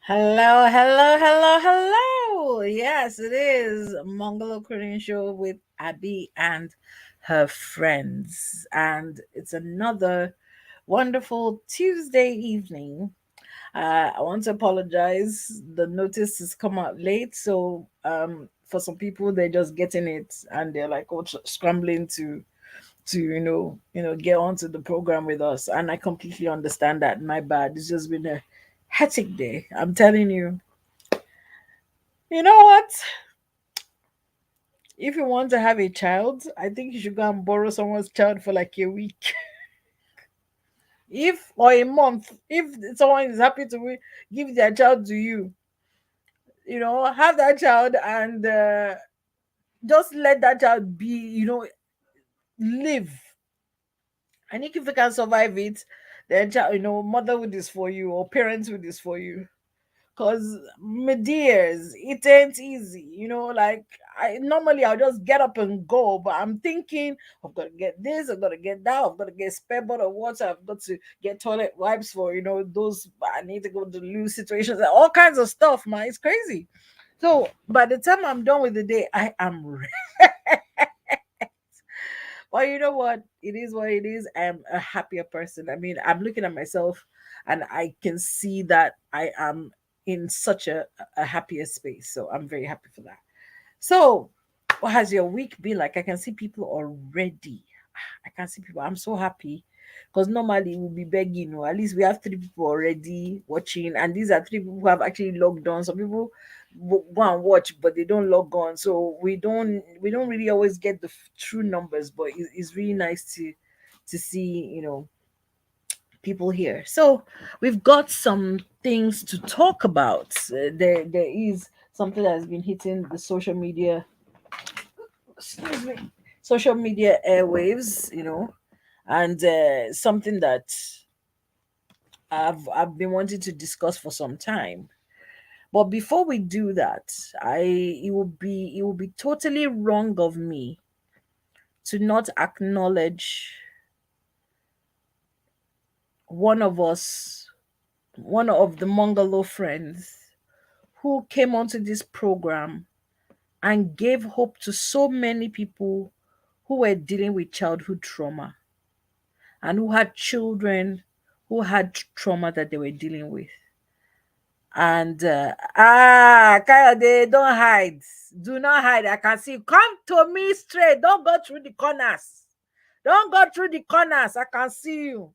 Hello, hello, hello, hello. Yes, it is Mongolo Korean Show with Abby and her friends. And it's another wonderful Tuesday evening. I want to apologize. The notice has come out late. So for some people, they're just getting it and they're like scrambling to get onto the program with us, and I completely understand that. My bad. It's just been a hectic day, I'm telling you. You know what, if you want to have a child, I think you should go and borrow someone's child for like a week, if or a month, if someone is happy to give their child to you. Have that child and just let that child be, live. And if you can survive it, then child, motherhood is for you or parenthood is for you. Cause my dears, it ain't easy, like I normally I'll just get up and go, but I'm thinking I've got to get this, I've got to get that, I've got to get spare bottle of water, I've got to get toilet wipes for those. I need to go to lose situations, all kinds of stuff, man. It's crazy. So by the time I'm done with the day, I am ready. Well, you know what? It is what it is. I am a happier person. I mean, I'm looking at myself and I can see that I am in such a happier space. So I'm very happy for that. So, what has your week been like? I can see people already. I can see people. I'm so happy because normally we'll be begging. At least we have three people already watching, and these are three people who have actually logged on. Some people go and watch, but they don't log on, so we don't really always get the true numbers. But it's really nice to see people here. So we've got some things to talk about. There is something that has been hitting the excuse me, social media airwaves, and something that I've been wanting to discuss for some time. But before we do that, I it will be totally wrong of me to not acknowledge one of us, one of the Mongolo friends who came onto this program and gave hope to so many people who were dealing with childhood trauma and who had children who had trauma that they were dealing with. And Kayode, don't hide. Do not hide. I can see you. Come to me straight. Don't go through the corners. Don't go through the corners. I can see you.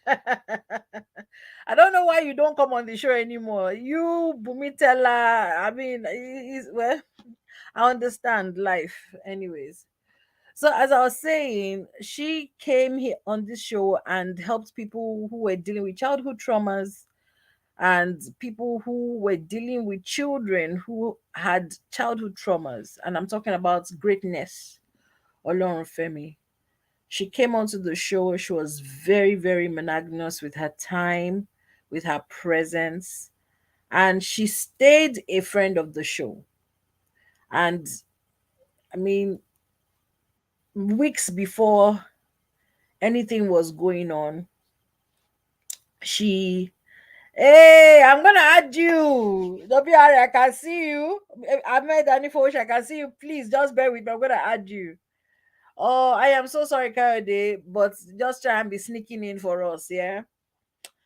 I don't know why you don't come on the show anymore. You, Bumitella. I mean, well, I understand life, anyways. So, as I was saying, she came here on this show and helped people who were dealing with childhood traumas and people who were dealing with children who had childhood traumas. And I'm talking about Greatness Olorunfemi. She came onto the show. She was very, very monogamous with her time, with her presence, and she stayed a friend of the show. And I mean, weeks before anything was going on, she, hey, I'm gonna add you. Don't be worried, I can see you. Ahmed Anifosh, I can see you. Please just bear with me. I'm gonna add you. Oh, I am so sorry, Kayode, but just try and be sneaking in for us, yeah.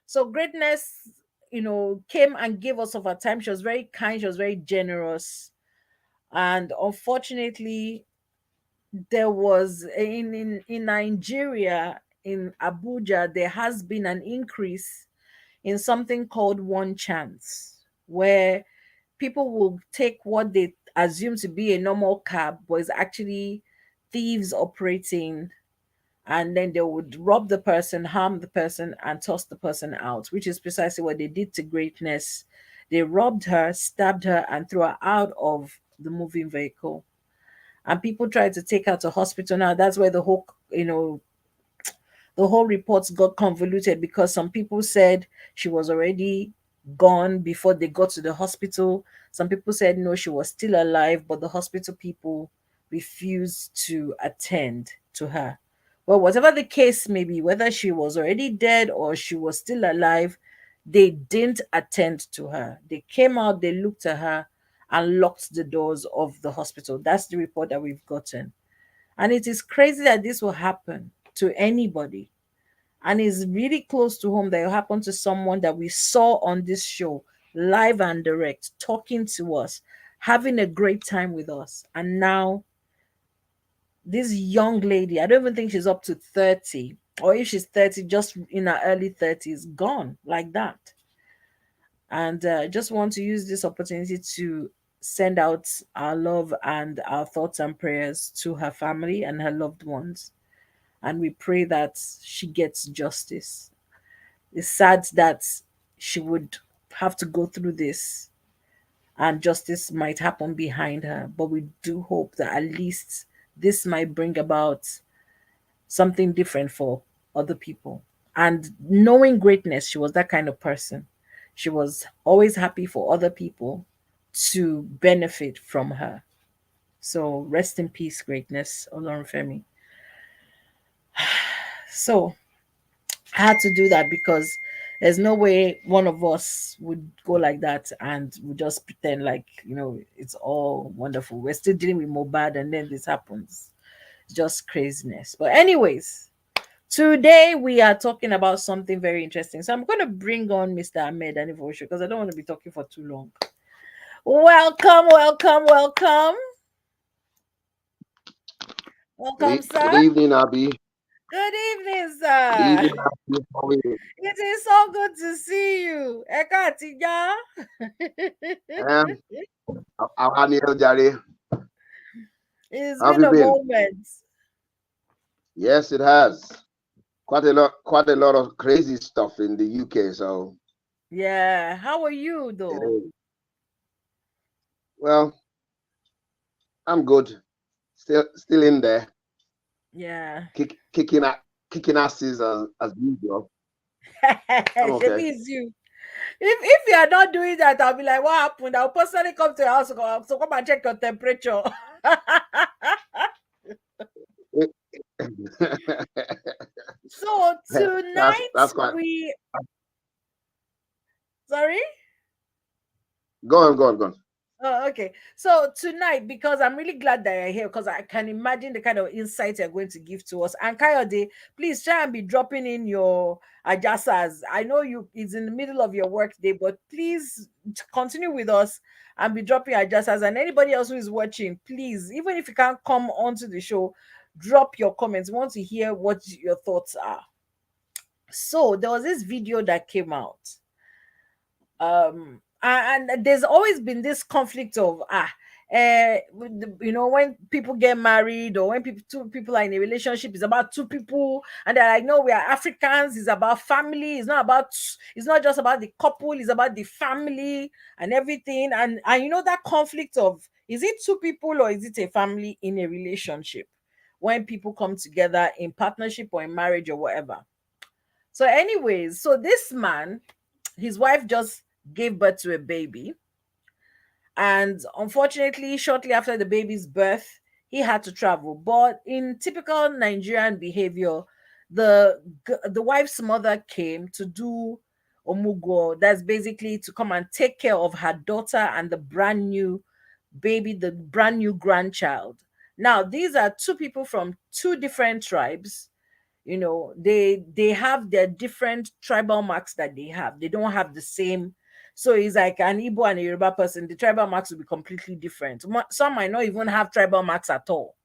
So Greatness, came and gave us of her time. She was very kind, she was very generous. And unfortunately, there was in Nigeria, in Abuja, there has been an increase in something called one chance, where people will take what they assume to be a normal cab, but it's actually thieves operating, and then they would rob the person, harm the person, and toss the person out, which is precisely what they did to Greatness. They robbed her, stabbed her, and threw her out of the moving vehicle. And people tried to take her to hospital. Now that's where the whole reports got convoluted, because some people said she was already gone before they got to the hospital. Some people said no, she was still alive, but the hospital people refused to attend to her. Well, whatever the case may be, whether she was already dead or she was still alive, They didn't attend to her. They came out, they looked at her and locked the doors of the hospital. That's the report that we've gotten. And it is crazy that this will happen to anybody. And it's really close to home that it happened to someone that we saw on this show, live and direct, talking to us, having a great time with us. And now this young lady, I don't even think she's up to 30, or if she's 30, just in her early 30s, gone like that. And just want to use this opportunity to send out our love and our thoughts and prayers to her family and her loved ones. And we pray that she gets justice. It's sad that she would have to go through this and justice might happen behind her, but we do hope that at least this might bring about something different for other people. And knowing greatness, she was that kind of person. She was always happy for other people to benefit from her. So rest in peace, greatness, Olorunfemi. So I had to do that because there's no way one of us would go like that and would just pretend like, it's all wonderful. We're still dealing with Mobad and then this happens. It's just craziness. But anyways, today we are talking about something very interesting. So I'm going to bring on Mr. Ahmed Anivosho because I don't want to be talking for too long. Welcome, welcome, welcome. Welcome, Good sir. evening, Abby. Good evening, Good sir. evening, Abby. How are you? It is so good to see you. Eka Atija. Um, how are you, Jare? It's How have been you a been? moment. Yes, it has. Quite a lot of crazy stuff in the UK. So Yeah. How are you, it though? is. Well, I'm good. Still in there, Yeah. kicking asses as usual. I'm okay. Shebi is you. If you are not doing that, I'll be like, what happened? I'll personally come to your house so come and check your temperature. So tonight That's quite. we sorry? Go on. Oh, okay. So tonight, because I'm really glad that you're here, because I can imagine the kind of insight you're going to give to us. And Kayode, please try and be dropping in your adjusters. I know you it's in the middle of your work day, but please continue with us and be dropping adjusters. And anybody else who is watching, please, even if you can't come onto the show, drop your comments. We want to hear what your thoughts are. So there was this video that came out, and there's always been this conflict of when people get married or when two people are in a relationship, it's about two people, and they're like, no, we are Africans, it's about family, it's not just about the couple, it's about the family and everything. And that conflict of, is it two people or is it a family in a relationship when people come together in partnership or in marriage or whatever. So anyways, so this man, his wife just gave birth to a baby. And unfortunately, shortly after the baby's birth, he had to travel. But in typical Nigerian behavior, the wife's mother came to do omugo. That's basically to come and take care of her daughter and the brand new baby, the brand new grandchild. Now, these are two people from two different tribes. They have their different tribal marks that they don't have the same. So it's like an Igbo and a Yoruba person, the tribal marks will be completely different. Some might not even have tribal marks at all.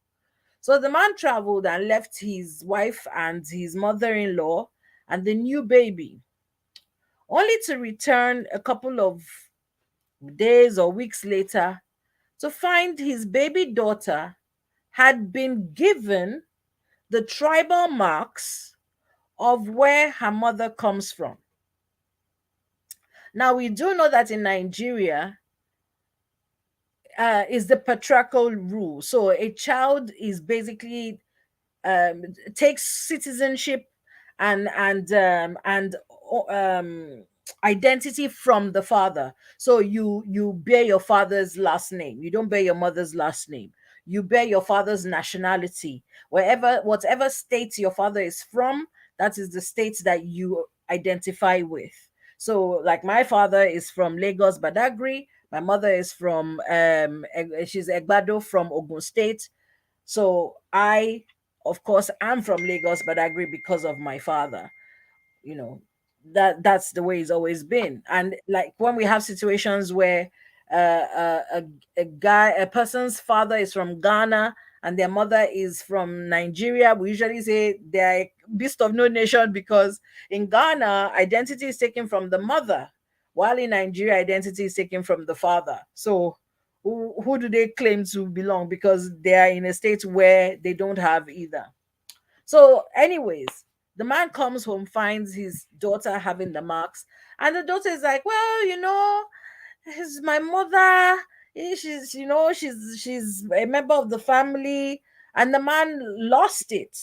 So the man traveled and left his wife and his mother-in-law and the new baby, only to return a couple of days or weeks later to find his baby daughter had been given the tribal marks of where her mother comes from. Now, we do know that in Nigeria, is the patriarchal rule. So a child is basically takes citizenship and identity from the father. So you bear your father's last name. You don't bear your mother's last name. You bear your father's nationality. Whatever state your father is from, that is the state that you identify with. So, like, my father is from Lagos, Badagry. My mother is from she's Egbado from Ogun State. So I, of course, am from Lagos, Badagry because of my father. You know, that's the way it's always been. And like when we have situations where a person's father is from Ghana and their mother is from Nigeria, we usually say they're beast of no nation, because in Ghana identity is taken from the mother, while in Nigeria identity is taken from the father. So who do they claim to belong, because they are in a state where they don't have either? So, anyways, the man comes home, finds his daughter having the marks, and the daughter is like, "Well, it's my mother. She's a member of the family," and the man lost it.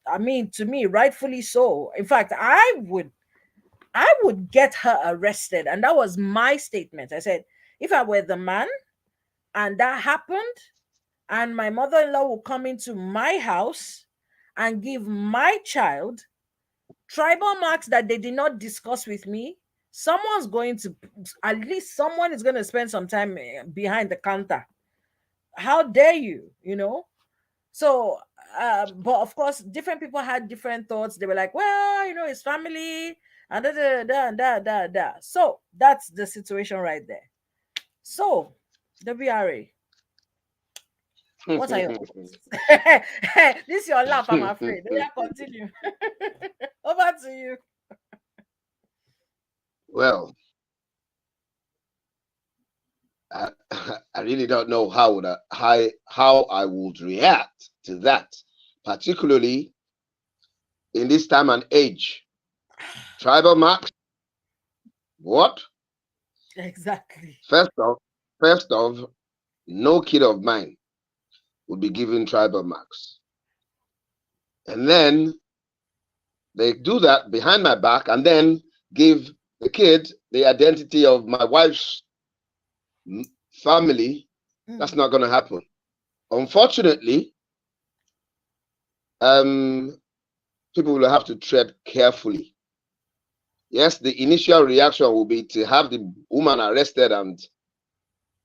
I mean, to me, rightfully so. In fact, I would get her arrested, and that was my statement. I said, if I were the man and that happened, and my mother-in-law will come into my house and give my child tribal marks that they did not discuss with me, someone's going to, at least someone is going to spend some time behind the counter. How dare you? So but of course different people had different thoughts. They were like, well, his family and da da da da da da. So that's the situation right there. So WRA, what are your thoughts? This is your laugh, I'm afraid. Yeah, continue. Over to you. Well, I, I really don't know how I would react to that, particularly in this time and age. Tribal marks? What? Exactly. First off, no kid of mine would be given tribal marks. And then they do that behind my back and then give the kid the identity of my wife's family. That's not going to happen. Unfortunately, people will have to tread carefully. Yes, the initial reaction will be to have the woman arrested and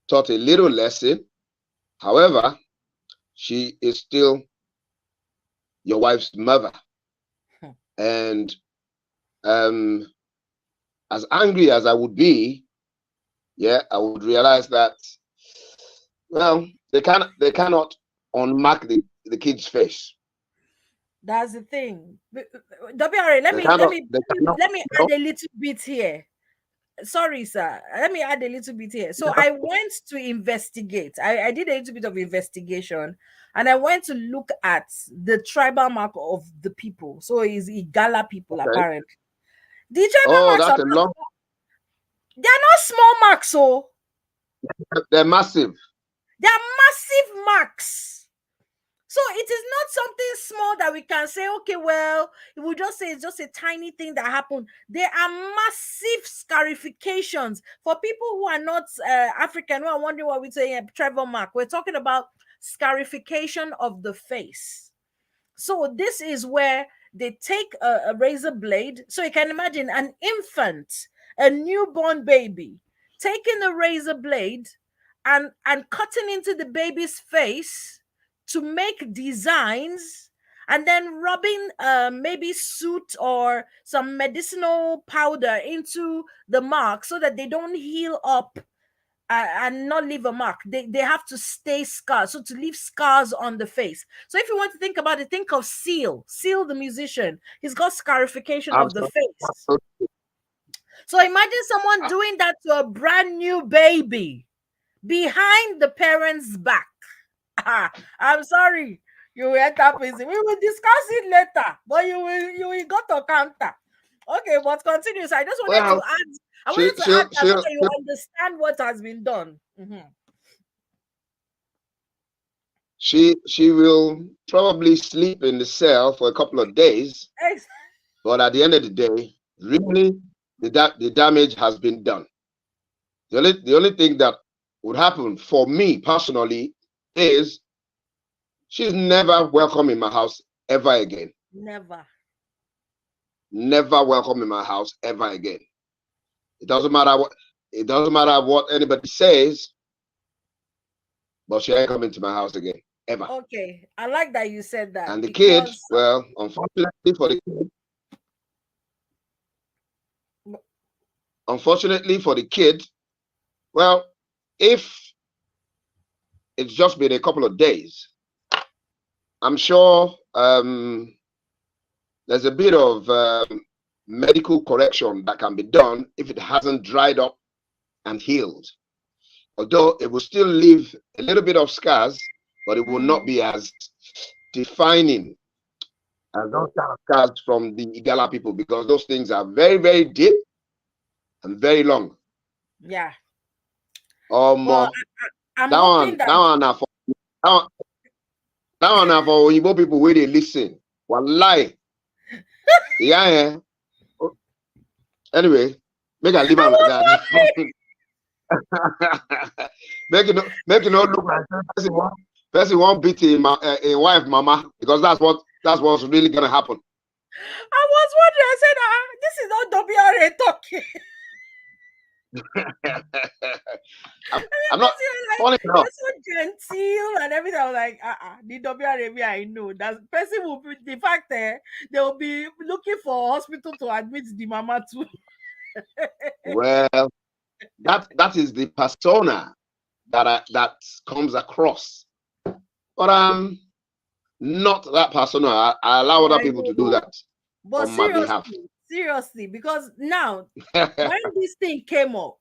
taught a little lesson. However, she is still your wife's mother. And as angry as I would be, I would realize that, well, they cannot unmark the kid's face. That's the thing. WRA, let me add a little bit here. Sorry, sir. Let me add a little bit here. So I went to investigate. I did a little bit of investigation, and I went to look at the tribal mark of the people. So it's Igala people, apparently. The tribal marks are they're not small marks, so they're massive. They're massive marks. So it is not something small that we can say, okay, well, we just say it's just a tiny thing that happened. There are massive scarifications. For people who are not African, who are wondering what we say tribal mark, we're talking about scarification of the face. So this is where they take a razor blade. So you can imagine an infant, a newborn baby, taking a razor blade and cutting into the baby's face to make designs, and then rubbing maybe soot or some medicinal powder into the mark so that they don't heal up and not leave a mark. They have to stay scars, so to leave scars on the face. So if you want to think about it, think of Seal the musician. He's got scarification of the face. So imagine someone doing that to a brand new baby behind the parents' back. I'm sorry, you will enter prison. We will discuss it later, but you will go to counter. Okay, but continue. So I just wanted to add. I wanted to add that so that you understand what has been done. She will probably sleep in the cell for a couple of days, but at the end of the day, really, the damage has been done. The only thing that would happen for me personally is she's never welcome in my house ever again. Never. never welcome in my house ever again. It doesn't matter what anybody says, but she ain't coming to my house again, ever. Okay, I like that you said that. And the because kid, well, unfortunately for the kid, well, if it's just been a couple of days, I'm sure there's a bit of medical correction that can be done if it hasn't dried up and healed. Although it will still leave a little bit of scars, but it will not be as defining as those kind of scars from the Igala people, because those things are very, very deep and very long. Yeah. Well, I'm hoping that now for Igbo people where they listen. Wallahi. Yeah. Anyway, make a leave like that. make it not look like person won't beat a wife, mama, because that's what's really gonna happen. I was wondering. I said, this is not WRA talking. I'm not funny enough. You're so genteel and everything. I was like, the WRA, I know that person will be the fact they will be looking for a hospital to admit the mama to. Well, that is the persona that comes across, but not that persona. I allow other people to do that on my behalf. Seriously, because now when this thing came up,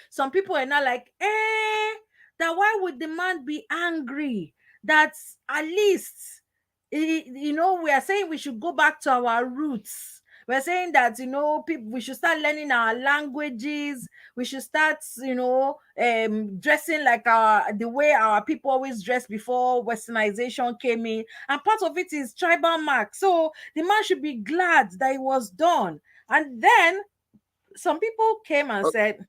some people are now like, that why would the man be angry? That's at least, we are saying we should go back to our roots. We're saying that, we should start learning our languages. We should start, dressing like the way our people always dressed before westernization came in. And part of it is tribal mark. So the man should be glad that it was done. And then some people came and said,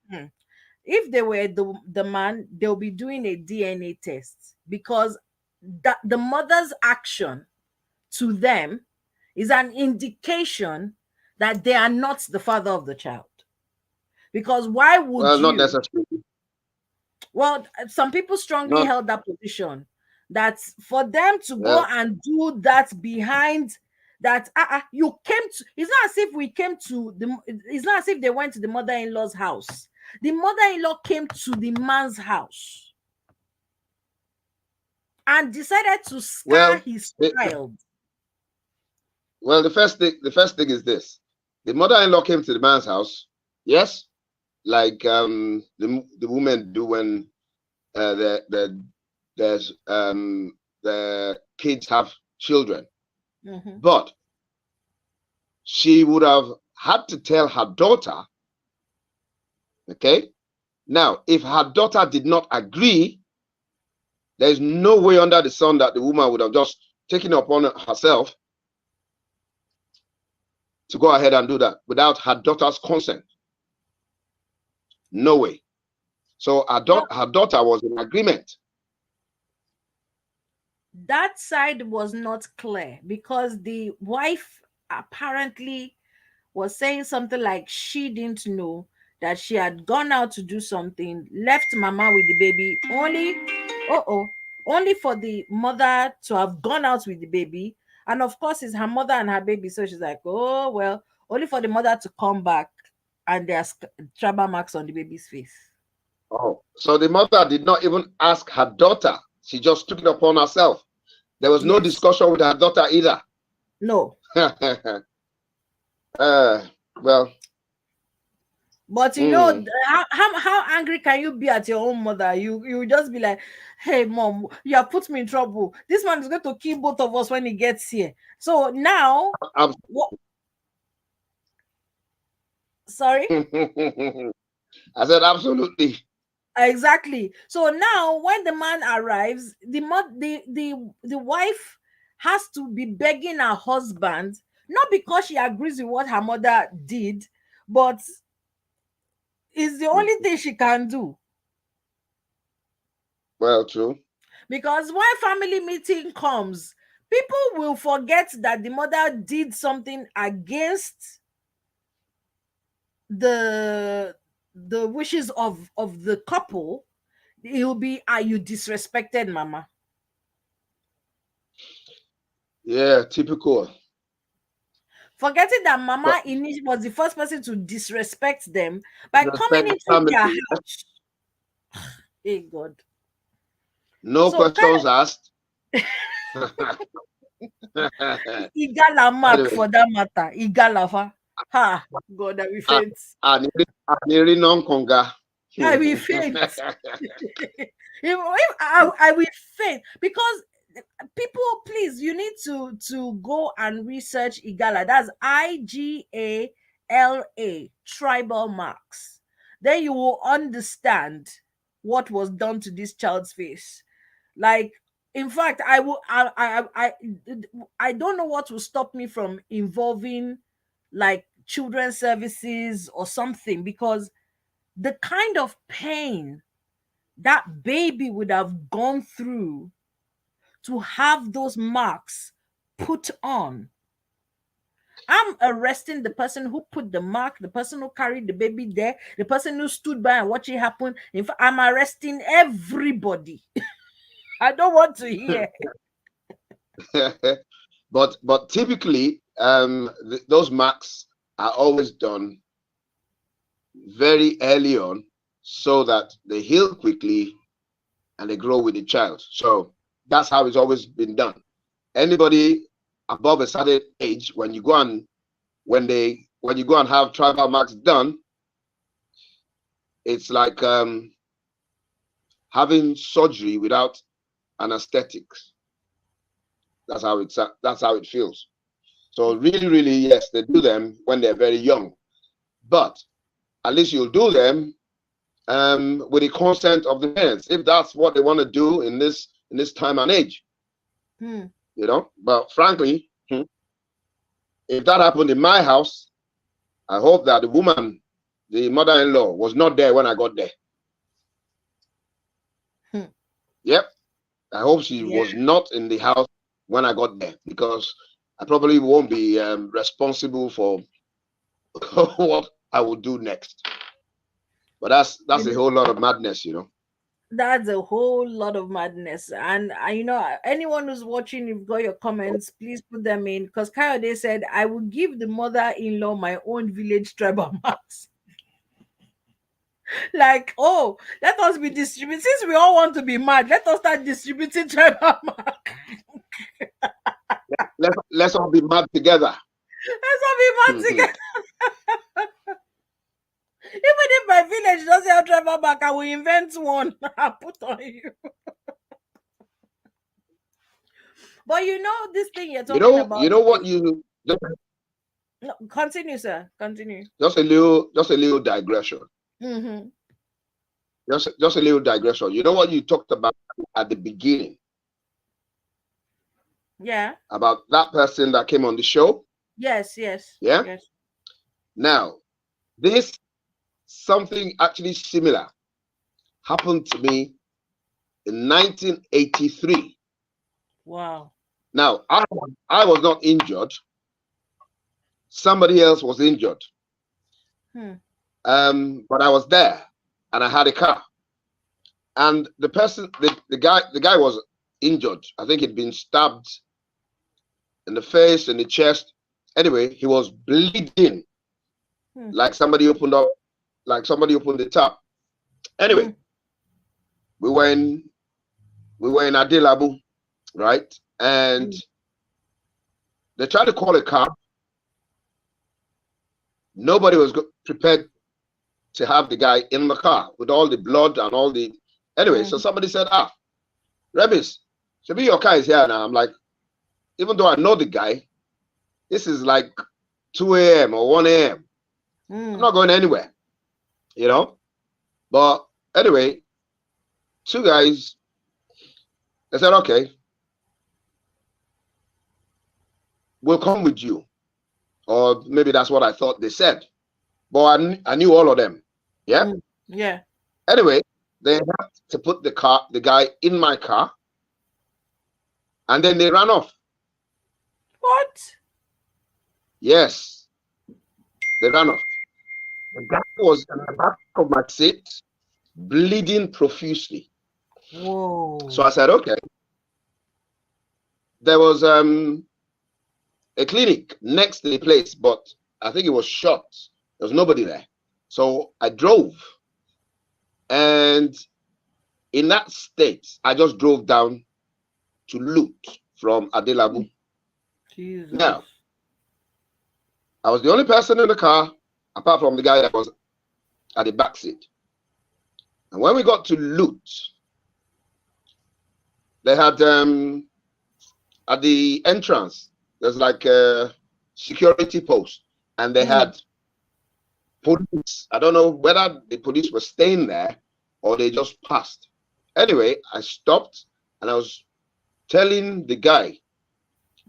if they were the man, they'll be doing a DNA test, because the mother's action to them is an indication that they are not the father of the child. Because why would not necessarily. Well, some people strongly held that position, that for them to go and do that behind that, you came to, it's not as if we came to it's not as if they went to the mother-in-law's house. The mother-in-law came to the man's house and decided to scare his child. Well, the first thing is this: the mother-in-law came to the man's house, yes, like the women do when the kids have children. But she would have had to tell her daughter. Okay, now if her daughter did not agree, there is no way under the sun that the woman would have just taken it upon herself to go ahead and do that without her daughter's consent. No way. So her daughter was in agreement. That side was not clear, because the wife apparently was saying something like she didn't know that she had gone out to do something, left mama with the baby, only for the mother to have gone out with the baby. And of course, it's her mother and her baby. So she's like, oh, well, only for the mother to come back and there's tribal marks on the baby's face. Oh, so the mother did not even ask her daughter. She just took it upon herself. There was no discussion with her daughter either. No. Well. But you know, how angry can you be at your own mother? You just be like, hey mom, you have put me in trouble. This man is going to kill both of us when he gets here. So now sorry? I said absolutely. Exactly. So now when the man arrives, the wife has to be begging her husband, not because she agrees with what her mother did, but it's the only thing she can do. Well, true. Because when family meeting comes, People will forget that the mother did something against the wishes of the couple. It will be, "Are you disrespected mama?" Yeah, typical. Forgetting that But mama was the first person to disrespect them by coming respect the into family. their house. Hey God. No So questions asked. Igala mark Anyway, for that matter. Igala. Ha, God, I will faint. Aniri non-conga. I will faint. I will faint because people, please, you need to go and research Igala. That's IGALA, tribal marks. Then you will understand what was done to this child's face. Like, in fact, I don't know what will stop me from involving like children's services or something, because the kind of pain that baby would have gone through to have those marks put on. I'm arresting the person who put the mark, the person who carried the baby there, the person who stood by and watched it happen. In fact, I'm arresting everybody. I don't want to hear. but typically, those marks are always done very early on so that they heal quickly and they grow with the child. So that's how it's always been done. Anybody above a certain age, when you go and have tribal marks done, it's like having surgery without anesthetics. That's how it feels. So really, really, yes, they do them when they're very young, but at least you'll do them with the consent of the parents, if that's what they want to do in this time and age. You know, but frankly, if that happened in my house, I hope that the woman, the mother-in-law, was not there when I got there. Yep, I hope she was not in the house when I got there, because I probably won't be responsible for what I will do next. But that's a whole lot of madness, you know. That's a whole lot of madness. And you know, anyone who's watching, you've got your comments, please put them in, because Kayode said, "I will give the mother-in-law my own village tribal marks." Like, oh, let us be distributing. Since we all want to be mad, let us start distributing tribal marks. Let's all be mad together. Let's all be mad together. Even if my village doesn't have tribal mark, I will invent one and put on you. But you know, this thing you're talking about. You know what you just, No, continue, sir. Continue. just a little digression. Mm-hmm. Just a little digression. You know what you talked about at the beginning? Yeah. About that person that came on the show? Yes. Yeah? Yes. Now, something actually similar happened to me in 1983. Wow. Now, I was not injured. Somebody else was injured. But I was there and I had a car. And the person, the guy was injured. I think he'd been stabbed in the face, in the chest. Anyway, he was bleeding, like somebody opened the tap. Anyway, we were in Adilabu, right? And they tried to call a cab. Nobody was prepared to have the guy in the car with all the blood and all the. Anyway, so somebody said, Rebis, should be your car is here now. I'm like, even though I know the guy, this is like 2 a.m. or 1 a.m. I'm not going anywhere, you know. But anyway, two guys, they said, okay, we'll come with you. Or maybe that's what I thought they said. But I knew all of them. Yeah? Yeah. Anyway, they had to put the guy in my car, and then they ran off. What? Yes, they ran off. The guy was in the back of my seat, bleeding profusely. Whoa. So I said, okay. There was a clinic next to the place, but I think it was shut. There was nobody there. So I drove. And in that state, I just drove down to Loot from Adelabu. Jesus. Now, I was the only person in the car, apart from the guy that was at the back seat. And when we got to Loot, they had at the entrance, there's like a security post, and they had police. I don't know whether the police were staying there or they just passed. Anyway, I stopped and I was telling the guy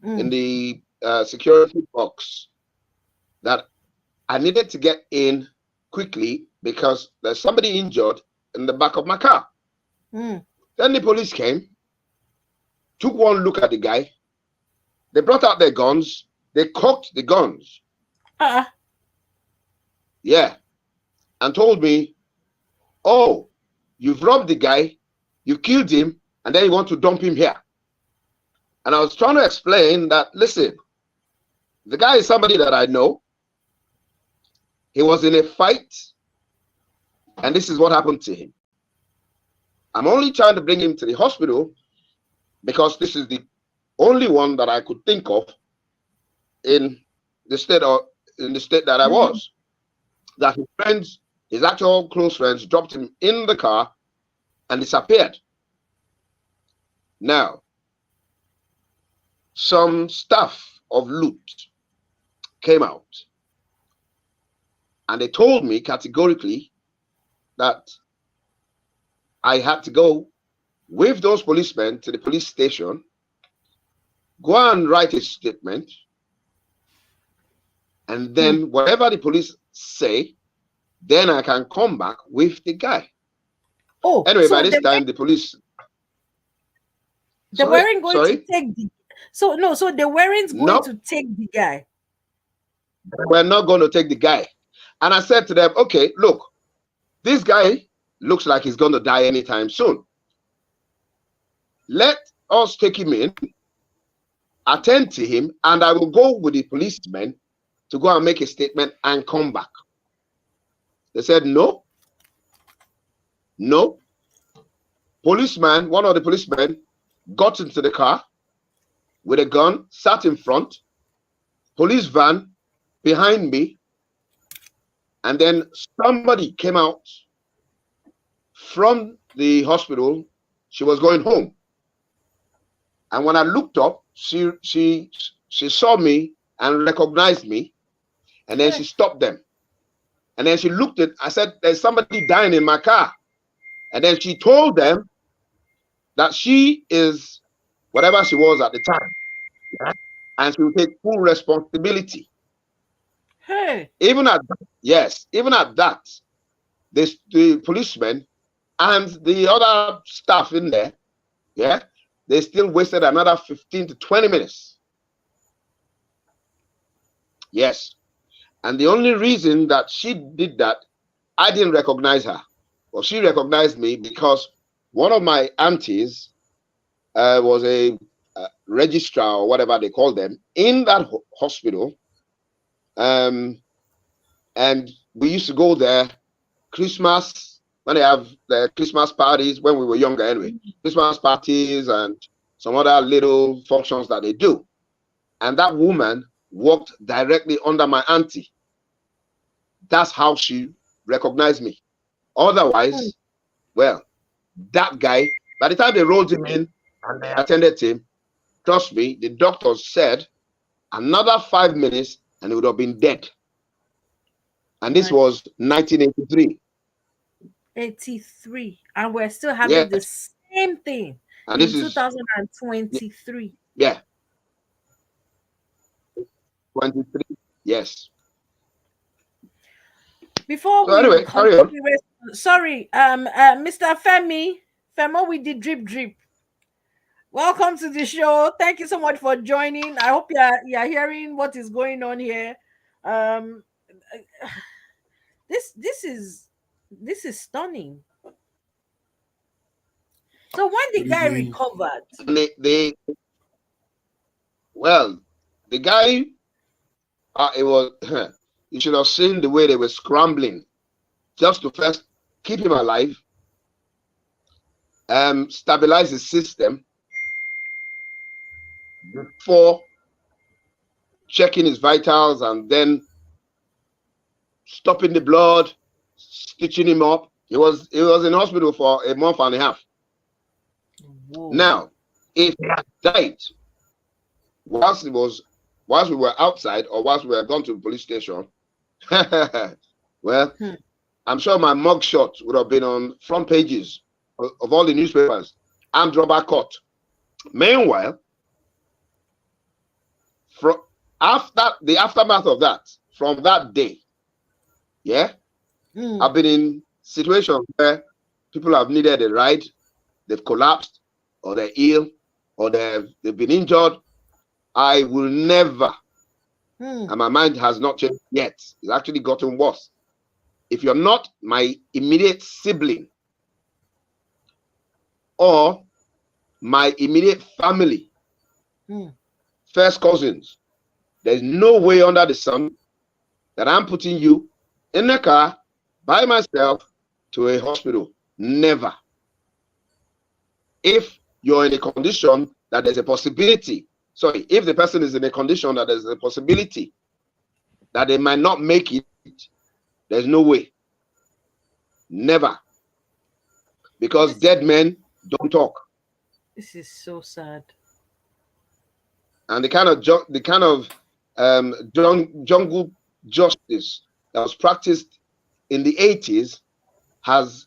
in the security box that I needed to get in quickly because there's somebody injured in the back of my car. Then the police came, took one look at the guy. They brought out their guns. They cocked the guns. Yeah. And told me, oh, you've robbed the guy, you killed him, and then you want to dump him here. And I was trying to explain that, listen, the guy is somebody that I know. He was in a fight, and this is what happened to him. I'm only trying to bring him to the hospital because this is the only one that I could think of in the state that I was. That his friends, his actual close friends, dropped him in the car and disappeared. Now, some staff of Loot came out and they told me categorically that I had to go with those policemen to the police station, go and write a statement, and then whatever the police say, then I can come back with the guy. Oh, anyway, so by this time the police they weren't going to take the so they weren't going to take the guy. We're not going to take the guy. And I said to them, okay, look, this guy looks like he's going to die anytime soon. Let us take him in, attend to him, and I will go with the policemen to go and make a statement and come back. They said, no. No. Policeman, one of the policemen got into the car with a gun, sat in front, police van behind me, and then somebody came out from the hospital. She was going home. And when I looked up, she saw me and recognized me, and then she stopped them. And then she looked at, I said, there's somebody dying in my car. And then she told them that she is whatever she was at the time. Yeah? And she will take full responsibility. Hey. Even at that, the policemen and the other staff in there, yeah, they still wasted another 15 to 20 minutes. Yes. And the only reason that she did that, I didn't recognize her. Well, she recognized me because one of my aunties was a registrar or whatever they call them in that hospital. And we used to go there Christmas, when they have the Christmas parties, when we were younger anyway, Christmas parties and some other little functions that they do. And that woman walked directly under my auntie. That's how she recognized me. Otherwise, well, that guy, by the time they rolled him in and they attended to him, trust me, the doctors said another 5 minutes and he would have been dead. And this was 1983. 83. And we're still having the same thing and in 2023. Yeah. 23. Yes. Before so anyway, carry on. Sorry, Mr. Femo with the drip. Welcome to the show. Thank you so much for joining. I hope you are hearing what is going on here. Um, this is stunning. So when the guy recovered, And well, the guy, it was, you should have seen the way they were scrambling just to first keep him alive, stabilize his system before checking his vitals and then stopping the blood, stitching him up. He was in hospital for a month and a half. whoa. Now, if he had died whilst we were outside or whilst we were gone to the police station, well, I'm sure my mugshot would have been on front pages of all the newspapers. Armed robber caught. Meanwhile, after the aftermath of that, from that day, I've been in situations where people have needed a ride, they've collapsed, or they're ill, or they've been injured. I will never, and my mind has not changed yet. It's actually gotten worse. If you're not my immediate sibling or my immediate family, first cousins, there's no way under the sun that I'm putting you in a car by myself to a hospital. Never. If you're in a condition that there's a possibility, if the person is in a condition that there's a possibility that they might not make it, there's no way. Never. Because dead men don't talk. This is so sad. And the kind of jungle justice that was practiced in the 80s has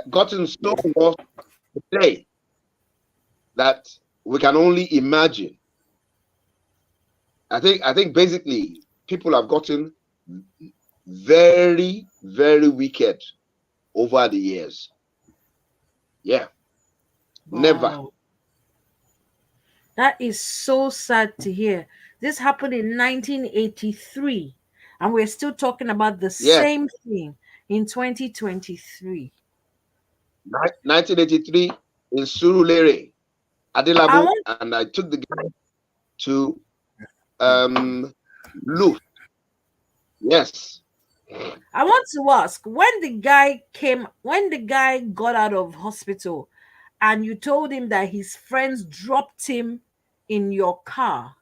gotten so worse today that we can only imagine. I think basically people have gotten very, very wicked over the years. Yeah. Wow. Never. That is so sad to hear. This happened in 1983, and we're still talking about the same thing in 2023. 1983 in Surulere, Adelabu, and I took the guy to Luth. Yes. I want to ask, when the guy got out of hospital and you told him that his friends dropped him in your car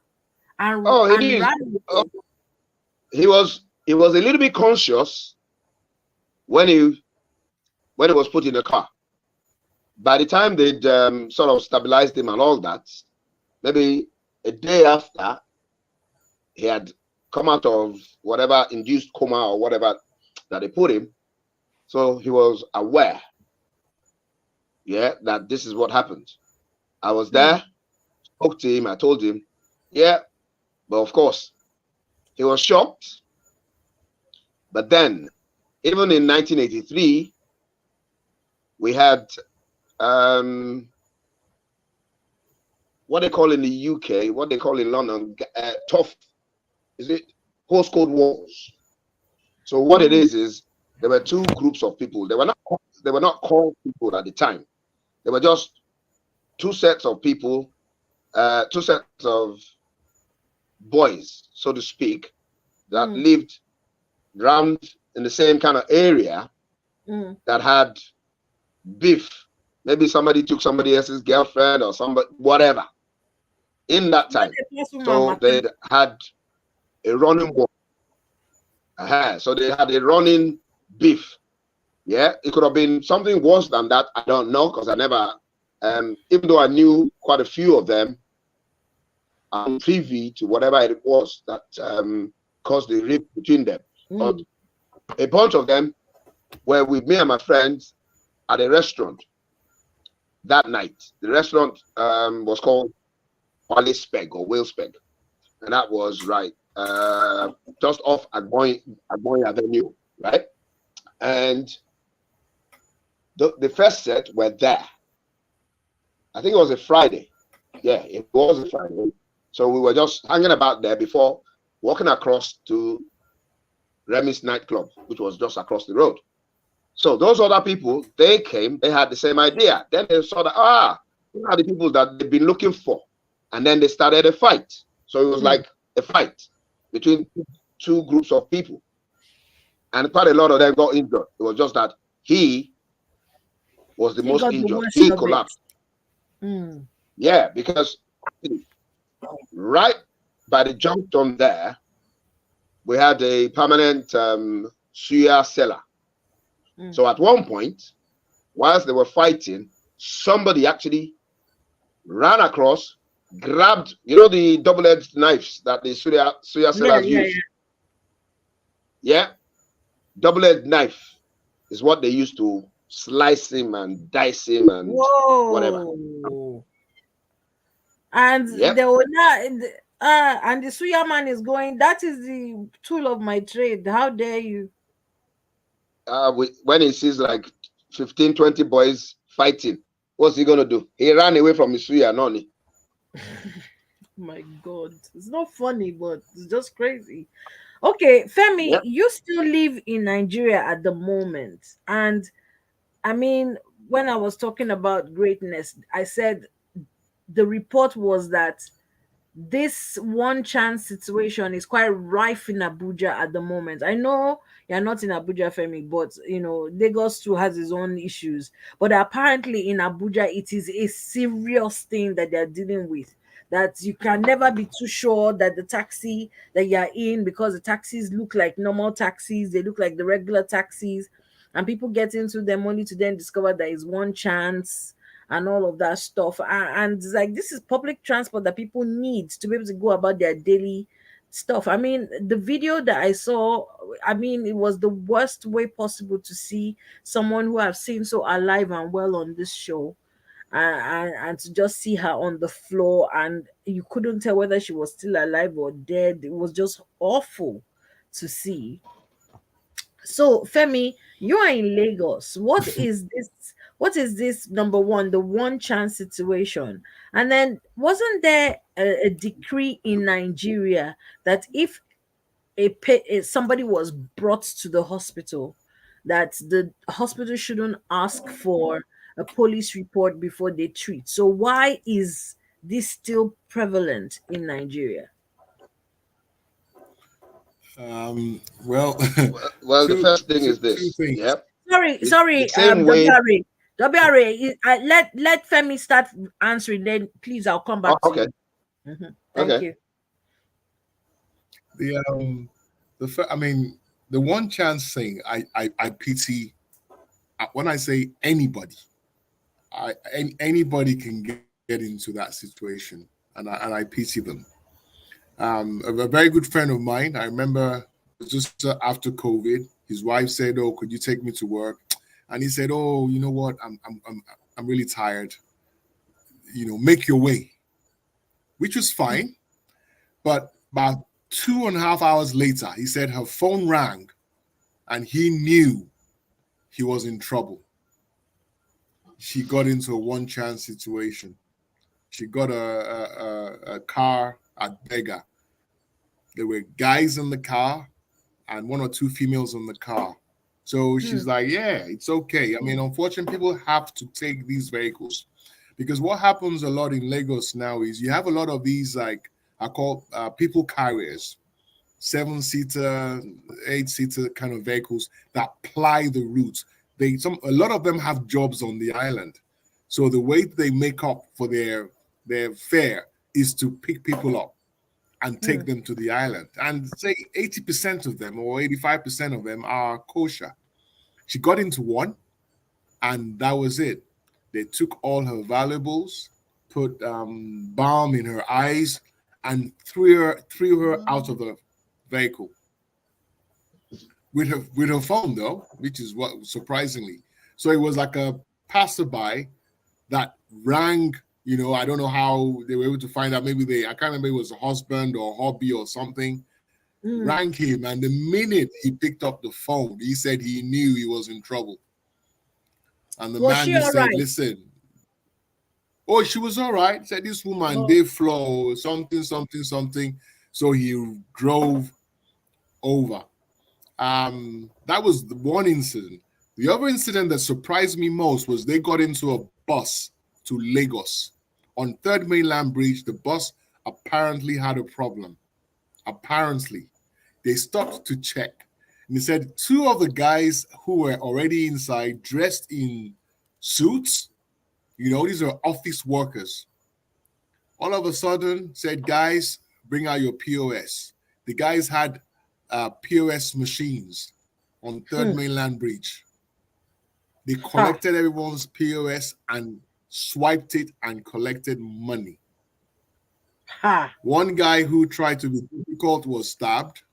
and ran away. He was a little bit conscious when he was put in the car. By the time they'd sort of stabilized him and all that, maybe a day after, he had come out of whatever induced coma or whatever that they put him. So he was aware, that this is what happened. I was there, spoke to him, I told him, but of course, he was shocked. But then, even in 1983, we had what they call in the UK, what they call in London, tough, is it postcode wars? So what it is there were two groups of people. They were not called people at the time. They were just two sets of people, two sets of boys, so to speak, that lived around in the same kind of area that had beef. Maybe somebody took somebody else's girlfriend or somebody, whatever, in that time. So they had a running war. So they had a running beef. Yeah, it could have been something worse than that. I don't know, because I never, even though I knew quite a few of them, I'm privy to whatever it was that caused the rift between them. But a bunch of them were with me and my friends at a restaurant that night. The restaurant was called Whalespeg or Whalespeg, and that was just off Agboy Avenue, right? And the first set were there, I think it was a Friday. Yeah, it was a Friday. So we were just hanging about there before walking across to Remy's nightclub, which was just across the road. So those other people, they came, they had the same idea. Then they saw that, these are the people that they've been looking for. And then they started a fight. So it was like a fight between two groups of people. And quite a lot of them got injured. It was just that he was the most injured. He collapsed. Yeah, because right by the junction there, we had a permanent suya cellar. So at one point, whilst they were fighting, somebody actually ran across, grabbed, the double-edged knives that the suya sellers use. Yeah. Double-edged knife is what they used to slice him and dice him and whatever. And they were not, and the suya man is going, that is the tool of my trade. How dare you? When he sees like 15, 20 boys fighting, what's he gonna do? He ran away from his suya, noni. My God, it's not funny, but it's just crazy. Okay, Femi, you still live in Nigeria at the moment, and I mean, when I was talking about greatness, I said the report was that this one chance situation is quite rife in Abuja at the moment. I know you're not in Abuja, Femi, but Lagos too has its own issues. But apparently in Abuja, it is a serious thing that they're dealing with. That you can never be too sure that the taxi that you're in, because the taxis look like normal taxis, they look like the regular taxis, and people get into them only to then discover there is one chance and all of that stuff. And it's like, this is public transport that people need to be able to go about their daily stuff. I mean, the video that I saw, I mean, it was the worst way possible to see someone who I've seen so alive and well on this show. And to just see her on the floor, and you couldn't tell whether she was still alive or dead. It was just awful to see. So, Femi, you are in Lagos. What is this? What is this, number one, the one chance situation? And then, wasn't there a decree in Nigeria that if somebody was brought to the hospital, that the hospital shouldn't ask for a police report before they treat? So why is this still prevalent in Nigeria? Well, the first thing is this. Yep. Sorry, the same way. WRA, let Femi start answering, then please I'll come back to you. Mm-hmm. Thank you. The one chance thing, I pity. When I say anybody, anybody can get into that situation, and I pity them. A very good friend of mine, I remember just after COVID, his wife said, "Oh, could you take me to work?" And he said, "Oh, you know what? I'm really tired. Make your way," which was fine. But about 2.5 hours later, he said her phone rang, and he knew he was in trouble. She got into a one chance situation. She got a car at Bega. There were guys in the car and 1 or 2 females in the car. So she's like, yeah, it's okay. I mean, unfortunately, people have to take these vehicles because what happens a lot in Lagos now is you have a lot of these, like I call people carriers, 7-seater, 8-seater kind of vehicles that ply the route. A lot of them have jobs on the island. So the way they make up for their fare is to pick people up and take them to the island. And say 80% of them or 85% of them are kosher. She got into one, and that was it. They took all her valuables, put balm in her eyes, and threw her out of the vehicle. With her phone, though, which is what surprisingly. So it was like a passerby that rang. I don't know how they were able to find out. Maybe I can't remember, it was a husband or hobby or something. Rang him, and the minute he picked up the phone, he said he knew he was in trouble. And the man just said, "Listen, Oh, she was all right. Said this woman, Oh. they flow, something, something, something. So he drove over. That was the one incident. The other incident that surprised me most was they got into a bus to Lagos. On Third Mainland Bridge, the bus apparently had a problem. Apparently. They stopped to check. And they said two of the guys who were already inside, dressed in suits, these are office workers. All of a sudden said, guys, bring out your POS. The guys had POS machines on Third Mainland Bridge. They collected everyone's POS and swiped it and collected money. One guy who tried to be difficult was stabbed.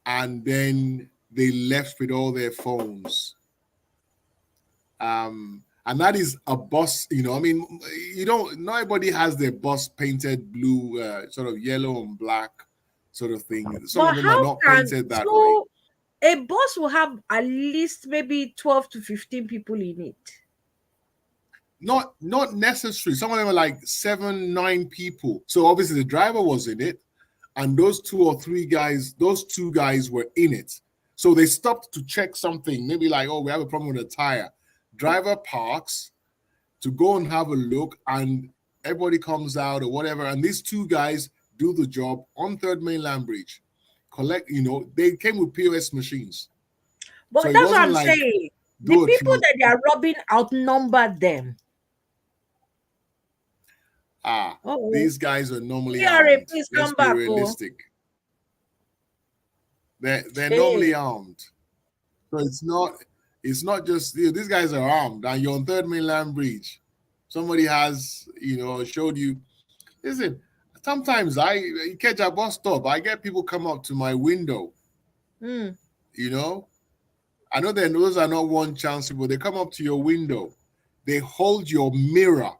And then they left with all their phones. And that is a bus, not everybody has their bus painted blue, sort of yellow and black sort of thing. Some of them are not painted that way. A bus will have at least maybe 12 to 15 people in it. Not necessary. Some of them are like 7, 9 people. So obviously the driver was in it, and those two guys were in it. So they stopped to check something, maybe like, oh, we have a problem with the tire. Driver parks to go and have a look, and everybody comes out or whatever, and these two guys do the job on Third Mainland Bridge. Collect, they came with POS machines. But so that's what I'm saying. The people that they are robbing outnumber them. These guys are normally armed. Please Let's come be back, realistic. They're normally armed. So it's not just these guys are armed and you're on Third Mainland Bridge. Somebody has, showed you. Listen, sometimes you catch a bus stop. I get people come up to my window. I know that those are not one chance people. They come up to your window. They hold your mirror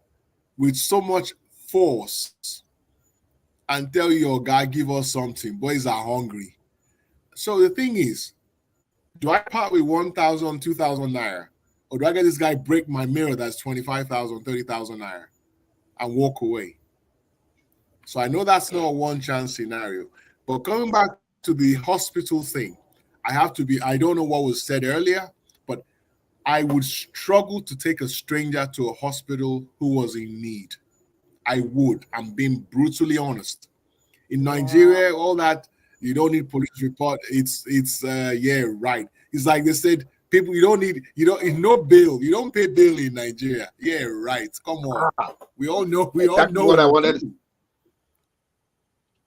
with so much force and tell your guy, give us something. Boys are hungry. So the thing is, do I part with 1,000, 2,000 naira? Or do I get this guy break my mirror that's 25,000, 30,000 naira and walk away? So I know that's not a one-chance scenario. But coming back to the hospital thing, I don't know what was said earlier, but I would struggle to take a stranger to a hospital who was in need. I would. I'm being brutally honest. In Nigeria, all that, you don't need police report. It's right. It's like they said, people, no bail. You don't pay bail in Nigeria. Yeah, right. Come on. We all know. Exactly what I wanted.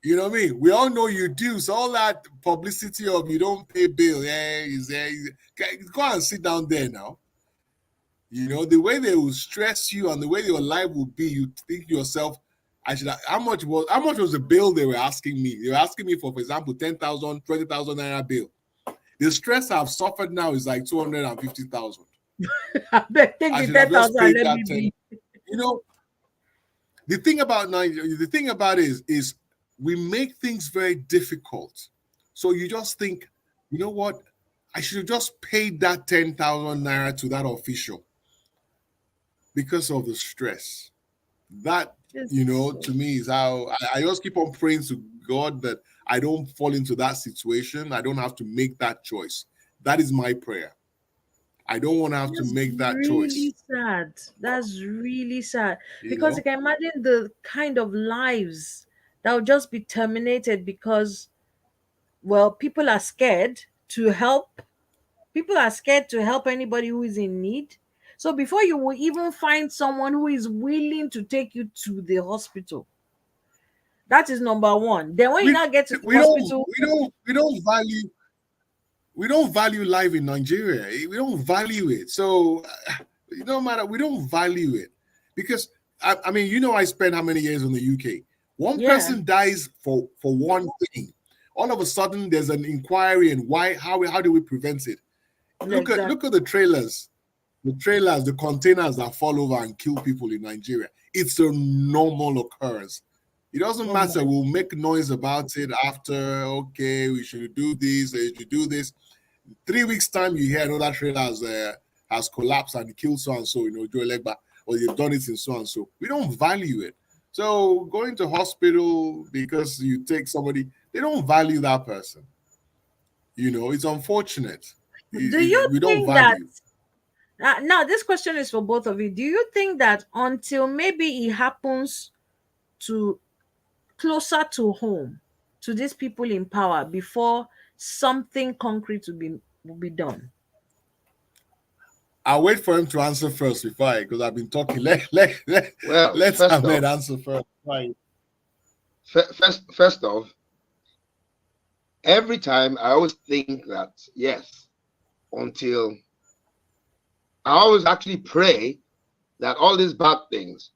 You know what I mean? We all know you do. So all that publicity of you don't pay bail, go and sit down there now. The way they will stress you and the way your life will be, you think to yourself, how much was the bill they were asking me? They were asking me for example, 10,000, 20,000 naira bill. The stress I've suffered now is like 250,000. I think the 10,000 let me be. The thing about Nigeria, the thing about it is we make things very difficult. So you just think, you know what? I should have just paid that 10,000 naira to that official because of the stress. That, to me is how I just keep on praying to God that I don't fall into that situation. I don't have to make that choice. That is my prayer. I don't want to have to make that choice. Really sad. That's really sad. Because you can imagine the kind of lives that will just be terminated because, people are scared to help. People are scared to help anybody who is in need. So before you will even find someone who is willing to take you to the hospital, that is number one. Then when you now get to the hospital, we don't value life in Nigeria. We don't value it. So it don't matter. We don't value it because I spent how many years in the UK. One person dies for one thing. All of a sudden, there's an inquiry and how do we prevent it? Look at the trailers. The containers that fall over and kill people in Nigeria. It's a normal occurrence. It doesn't matter. We'll make noise about it after. Okay, we should do this. We should do this. 3 weeks time, you hear another trailer has collapsed and killed so and so. Joe Legba. or you've done it in so and so. We don't value it. So going to hospital because you take somebody, they don't value that person. It's unfortunate. Do you We don't think that value. now this question is for both of you? Do you think that until maybe it happens to closer to home, to these people in power, before something concrete will be done? I'll wait for him to answer first because I've been talking. Well, Let Ahmed answer first. Right. First off, every time I always think that, yes, until I always actually pray that all these bad things,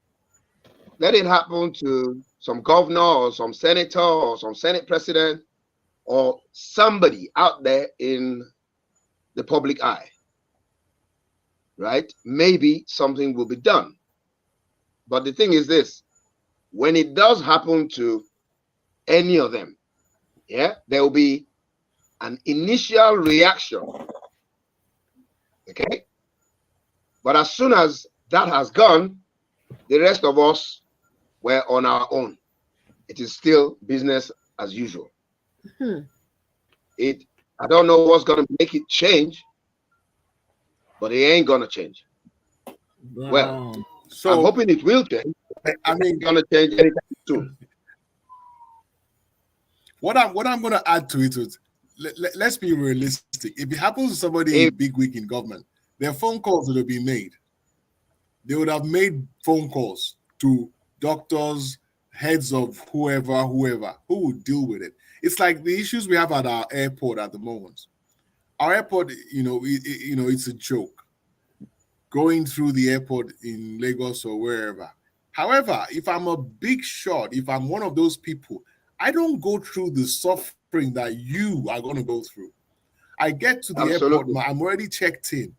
let it happen to some governor or some senator or some senate president or somebody out there in the public eye, right? Maybe something will be done. But the thing is this, when it does happen to any of them, yeah, there will be an initial reaction, okay? But as soon as that has gone, the rest of us were on our own. It is still business as usual. I don't know what's going to make it change, but it ain't going to change. Wow. Well, so I'm hoping it will change. I mean, it's going to change anytime soon. What I'm going to add to it is, let's be realistic. If it happens to somebody big week in government, their phone calls would have been made. They would have made phone calls to doctors, heads of whoever who would deal with it. It's like the issues we have at our airport at the moment. Our airport, it's a joke. Going through the airport in Lagos or wherever. However, if I'm a big shot, if I'm one of those people, I don't go through the suffering that you are going to go through. I get to the airport, I'm already checked in.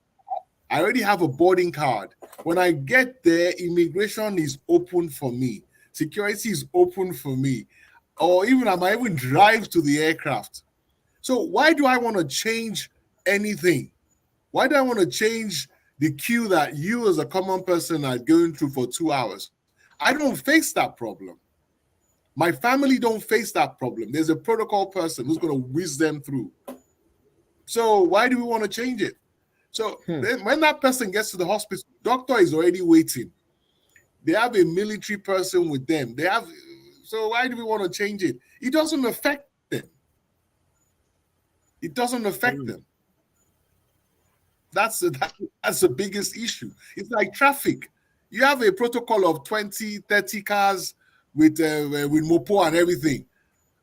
I already have a boarding card. When I get there, immigration is open for me. Security is open for me. Or even I might even drive to the aircraft. So why do I want to change anything? Why do I want to change the queue that you as a common person are going through for 2 hours? I don't face that problem. My family don't face that problem. There's a protocol person who's going to whiz them through. So why do we want to change it? So when that person gets to the hospital, doctor is already waiting. They have a military person with them. So why do we want to change it? It doesn't affect them. It doesn't affect them. That's the biggest issue. It's like traffic. You have a protocol of 20, 30 cars with Mopo and everything.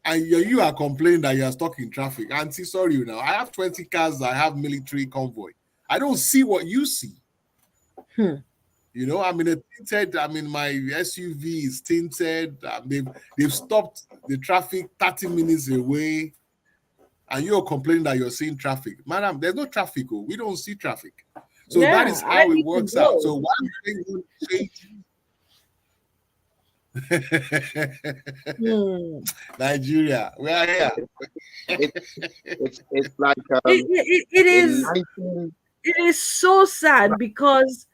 And you are complaining that you are stuck in traffic. Auntie, sorry now. I have 20 cars. I have military convoy. I don't see what you see. I'm in a tinted. My SUV is tinted. They've stopped the traffic 30 minutes away, and you're complaining that you're seeing traffic. Madam, there's no traffic. We don't see traffic. So that is how it works out. So why do you change? Nigeria, we are here. It's like it is. It is so sad because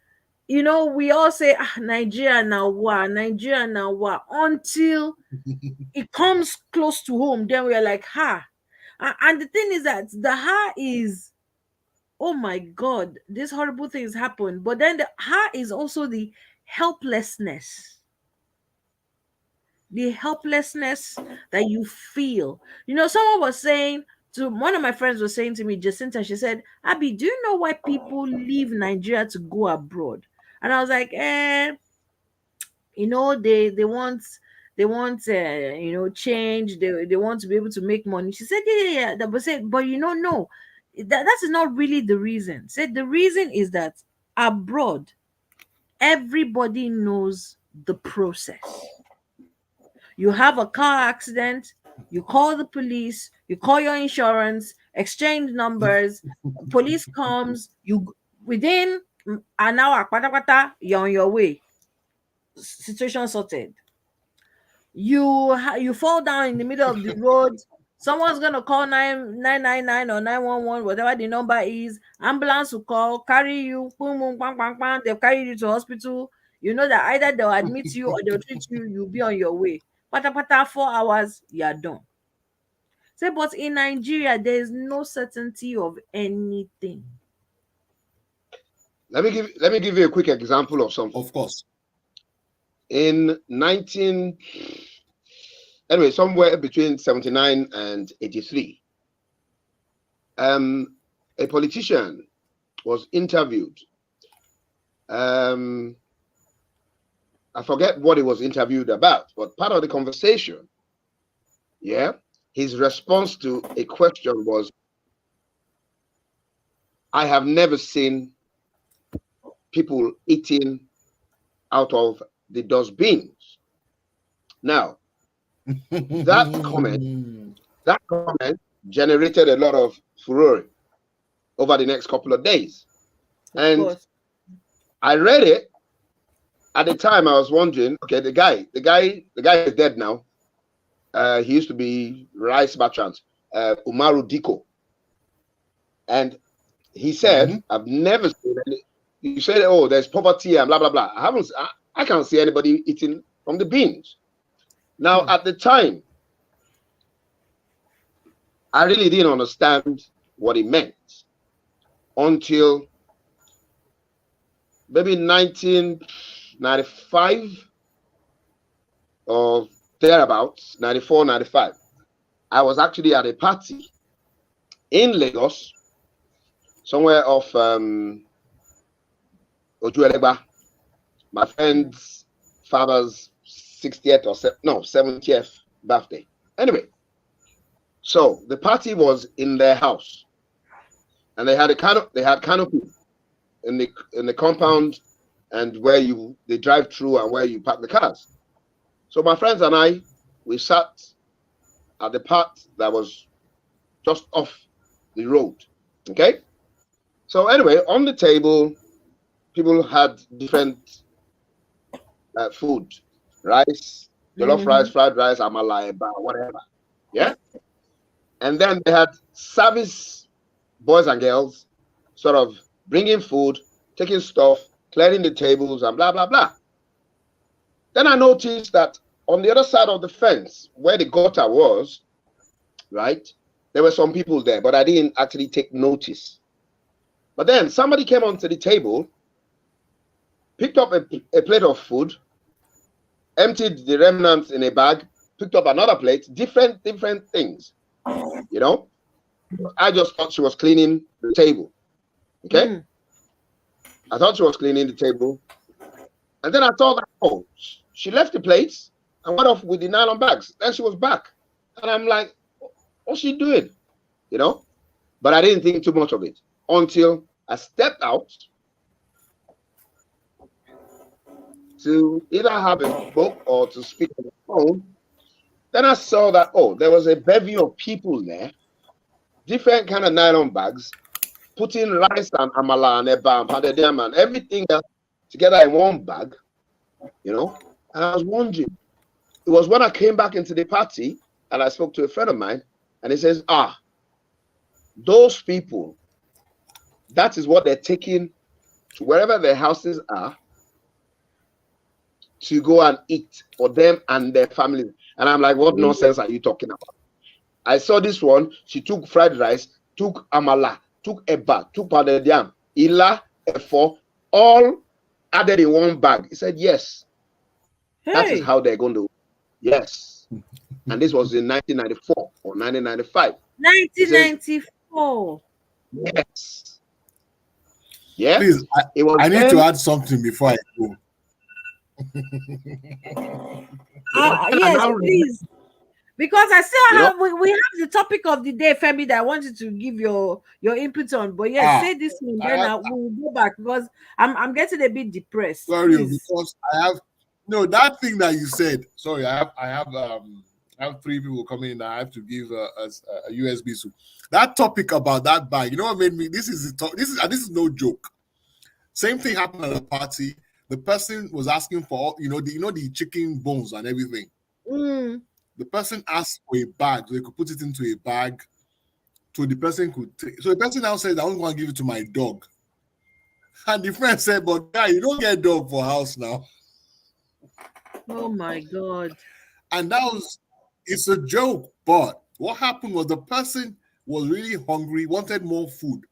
we all say Nigeria now what until it comes close to home, then we are like and the thing is that the is, oh my god, this horrible things happen, but then the is also the helplessness that you feel. Someone was saying one of my friends was saying to me, Jacinta, she said, Abby, do you know why people leave Nigeria to go abroad? And I was like, they want change, they want to be able to make money. She said, yeah. But no, that is not really the reason. Said the reason is that abroad everybody knows the process. You have a car accident, you call the police, you call your insurance, exchange numbers, police comes, within an hour, you're on your way. Situation sorted. You fall down in the middle of the road, someone's gonna call 999 or 911, whatever the number is. Ambulance will call, carry you, boom, boom, bang, bang, bang. They'll carry you to hospital. you know that either they'll admit you or they'll treat you, you'll be on your way. Pata pata, 4 hours, you're done. Say, but in Nigeria, there is no certainty of anything. Let me give you a quick example of something. Of course. In somewhere between 79 and 83, a politician was interviewed. I forget what he was interviewed about, but part of the conversation, his response to a question was, I have never seen people eating out of the dustbins. Now, that comment generated a lot of furore over the next couple of days. And I read it. At the time, I was wondering, okay, the guy is dead now. He used to be Rice Merchant, Umaru Diko. And he said, I've never seen any. You said, oh, there's poverty and blah, blah, blah. I can't see anybody eating from the bins. Now, at the time, I really didn't understand what he meant until maybe 1995 or thereabouts, 94, 95. I was actually at a party in Lagos, somewhere off Ojuelegba, my friend's father's 60th or 70th birthday. Anyway, so the party was in their house, and they had canopy in the compound and where they drive through and where you park the cars. So my friends and I, we sat at the part that was just off the road. Okay. So anyway, on the table, people had different food, rice, jollof rice, fried rice, amala, eba, whatever. Yeah. And then they had service boys and girls sort of bringing food, taking stuff, clearing the tables and blah, blah, blah. Then I noticed that on the other side of the fence where the gutter was, right, there were some people there, but I didn't actually take notice. But then somebody came onto the table, picked up a plate of food, emptied the remnants in a bag, picked up another plate, different things, you know. I just thought she was cleaning the table, okay? I thought she was cleaning the table. And then I thought, oh, she left the plates and went off with the nylon bags. Then she was back. And I'm like, what's she doing? You know? But I didn't think too much of it until I stepped out to either have a book or to speak on the phone. Then I saw that, oh, there was a bevy of people there, different kind of nylon bags, putting rice and amala and eba and pounded yam and everything else together in one bag, you know. And I was wondering, it was when I came back into the party and I spoke to a friend of mine, and he says, those people, that is what they're taking to wherever their houses are to go and eat for them and their families. And I'm like, what nonsense are you talking about? I saw this one, she took fried rice, took amala, took eba, took pounded yam, ila, efo, all added in one bag. He said, yes. Hey. That is how they're going to. Yes. And this was in 1994 or 1995. 1994. Yes. Yeah. Please, I need to add something before I go. Yes, please. Because I still have, we have the topic of the day, Femi, that I wanted to give your input on. But yes, say this one, then we'll go back because I'm getting a bit depressed. Sorry, because I have that thing that you said. Sorry, I have 3 people coming in. I have to give a USB. So that topic about that bag, you know what made me? This is no joke. Same thing happened at a party. The person was asking for the chicken bones and everything. The person asked for a bag, so they could put it into a bag, so the person could take. So the person now said, "I don't want to give it to my dog." And the friend said, "But guy, you don't get dog for house now." Oh my God. And that was, it's a joke. But what happened was the person was really hungry, wanted more food,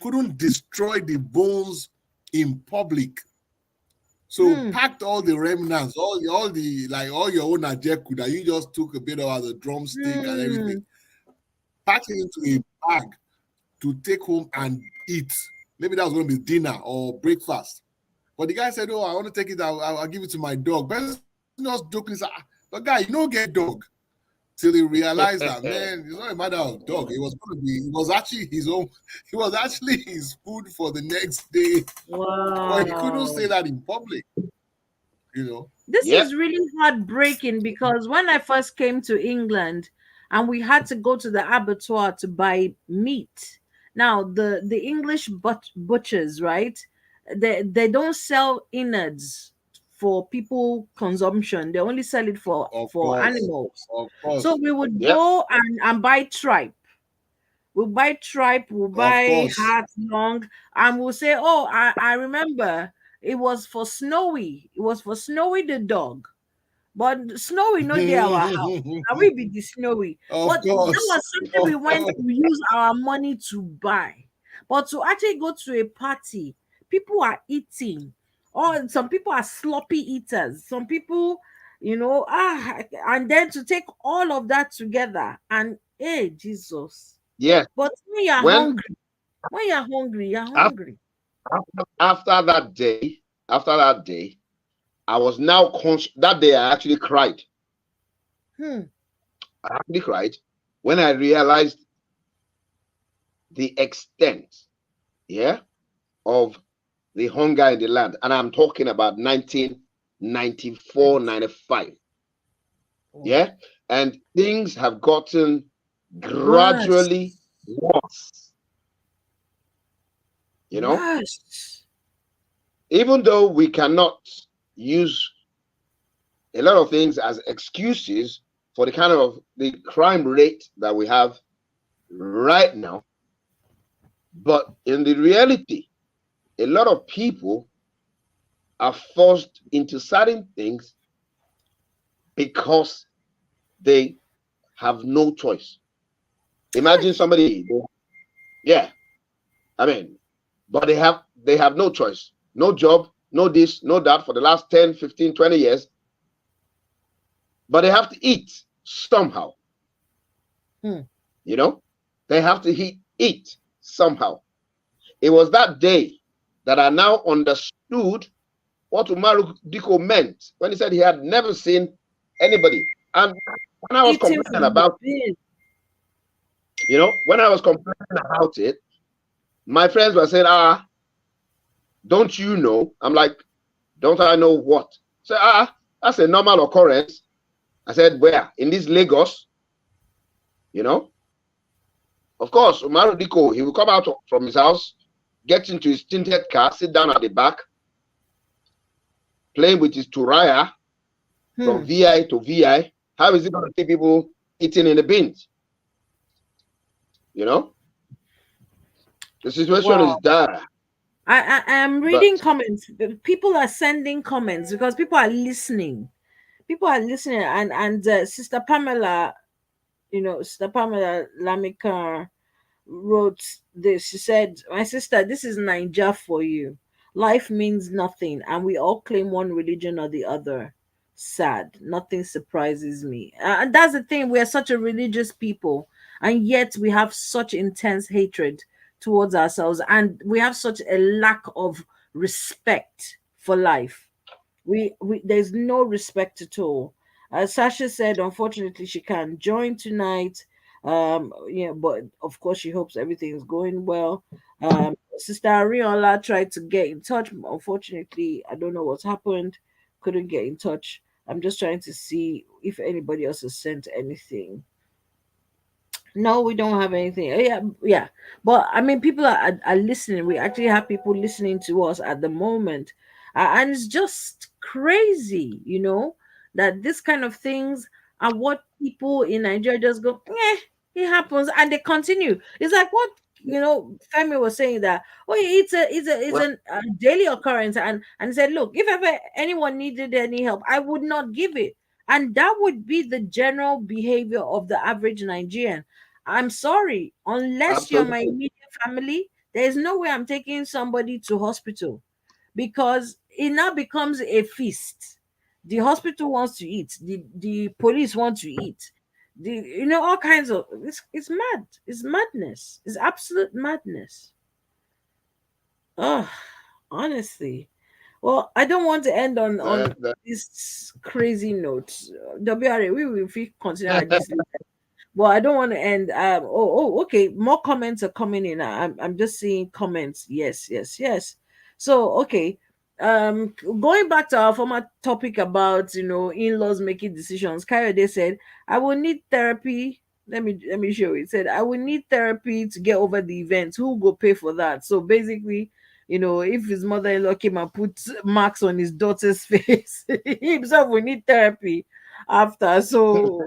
couldn't destroy the bones in public. So Hmm. packed all the remnants, all the like all your own ajeku that you just took a bit of as a drumstick and everything, Hmm. packed it into a bag to take home and eat. Maybe that was going to be dinner or breakfast. But the guy said, "Oh, I want to take it. I'll give it to my dog." But just joking, he's like, "But guy, you don't get dog." Till he realized that, man, it's not a matter of dog. It was going to be. It was actually his own. It was actually his food for the next day. But he couldn't Wow. say that in public. You know. This Yep. is really heartbreaking because when I first came to England and we had to go to the abattoir to buy meat. Now the English butchers, right? They don't sell innards for people consumption. They only sell it Of for course. animals. Of So course. we would Yep. go and buy tripe. We'll buy tripe, we'll Of buy course. heart long, and we'll say, "Oh, I remember it was for Snowy. It was for Snowy the dog." But Snowy not there our house. And we be the Snowy. Of But that course. was something we Of went course. to use our money to buy. But to actually go to a party, people are eating. Or some people are sloppy eaters. Some people, and then to take all of that together and hey Jesus. Yes. But When when you're hungry, you're af- hungry. after that day, I was now conscious. That day, I actually cried. Hmm. I actually cried when I realized the extent, yeah, of the hunger in the land. And I'm talking about 1994, 95. Oh. Yeah. And things have gotten Worse. gradually worse. You know, Worse. even though we cannot use a lot of things as excuses for the kind of the crime rate that we have right now, but in the reality, a lot of people are forced into certain things because they have no choice. Imagine somebody, yeah, I mean, but they have no choice, no job, no this, no that for the last 10, 15, 20 years, but they have to eat somehow. Hmm. You know, they have to eat somehow. It was that day that I now understood what Umaru Diko meant when he said he had never seen anybody. And when I was Eating complaining from the about, bin. when I was complaining about it, my friends were saying, don't you know? I'm like, don't I know what? So, that's a normal occurrence. I said, where? In this Lagos, you know? Of course, Umaru Diko, he will come out from his house, get into his tinted car, sit down at the back, playing with his Turaya from Hmm. VI to VI. How is it going to see people eating in the bins? You know, the situation is Wow. dire. I am reading But comments. People are sending comments because people are listening. People are listening, and Sister Pamela, Sister Pamela Lamika wrote this. She said, "My sister, this is Niger for you. Life means nothing, and we all claim one religion or the other. Sad. Nothing surprises me." And that's the thing. We are such a religious people, and yet we have such intense hatred towards ourselves, and we have such a lack of respect for life. We There's no respect at all. Sasha said, unfortunately, she can't join tonight. But of course, she hopes everything is going well. Sister Ariola tried to get in touch. Unfortunately, I don't know what's happened. Couldn't get in touch. I'm just trying to see if anybody else has sent anything. No, we don't have anything. Yeah, yeah. But I mean, people are listening. We actually have people listening to us at the moment. And it's just crazy, that this kind of things are what people in Nigeria just go, it happens. And they continue. It's like, what? Femi was saying that, oh, it's Well, a daily occurrence, and said, look, if ever anyone needed any help, I would not give it. And that would be the general behavior of the average Nigerian. I'm sorry, unless you're my absolutely. immediate family, there is no way I'm taking somebody to hospital, because it now becomes a feast. The hospital wants to eat, the police want to eat, all kinds of, it's mad. It's madness. It's absolute madness. Oh, honestly. Well, I don't want to end on The, this crazy note. WRA, we will continue at this. Well, I don't want to end. Okay. More comments are coming in. I'm just seeing comments. Yes, yes, yes. So, okay. Going back to our former topic about in-laws making decisions, Kayode said, "I will need therapy." Let me show you. It said, "I will need therapy to get over the event. Who go pay for that?" So basically, if his mother-in-law came and put marks on his daughter's face, he himself will need therapy after. So,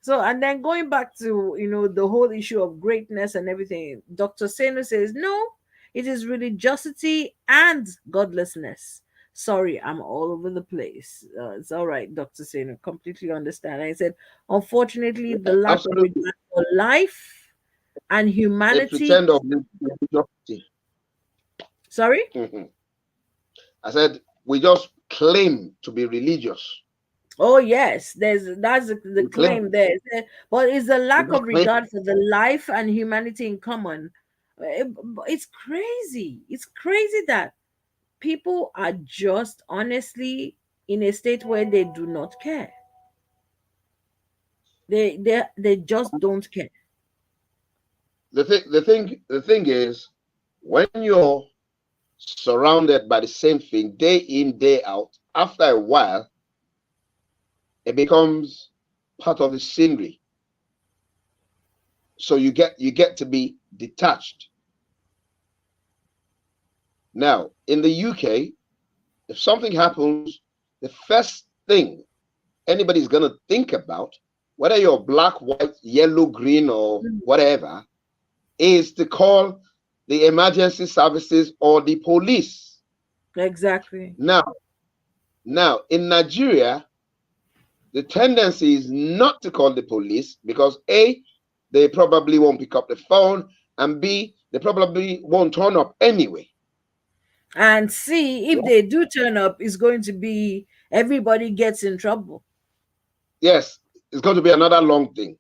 and then going back to, the whole issue of greatness and everything, Dr. Seno says, no, it is religiosity and godlessness. Sorry, I'm all over the place. It's all right, Dr. Seno, completely understand. I said, unfortunately, the lack of absolutely. regard for life and A humanity. pretend of religiosity. Sorry? Mhm. I said, we just claim to be religious. Oh yes, that's the We claim, claim there. But it's the we lack just of claim. regard for the life and humanity in common. It's crazy. It's crazy that people are just honestly in a state where they do not care. They just don't care. The thing is, when you're surrounded by the same thing day in, day out, after a while, it becomes part of the scenery. So you get to be detached. Now, in the UK, if something happens, the first thing anybody's gonna think about, whether you're black, white, yellow, green, or Mm. whatever, is to call the emergency services or the police. Exactly. Now in Nigeria, the tendency is not to call the police because A, they probably won't pick up the phone, and B, they probably won't turn up anyway. And see, if they do turn up, it's going to be everybody gets in trouble. Yes, it's going to be another long thing.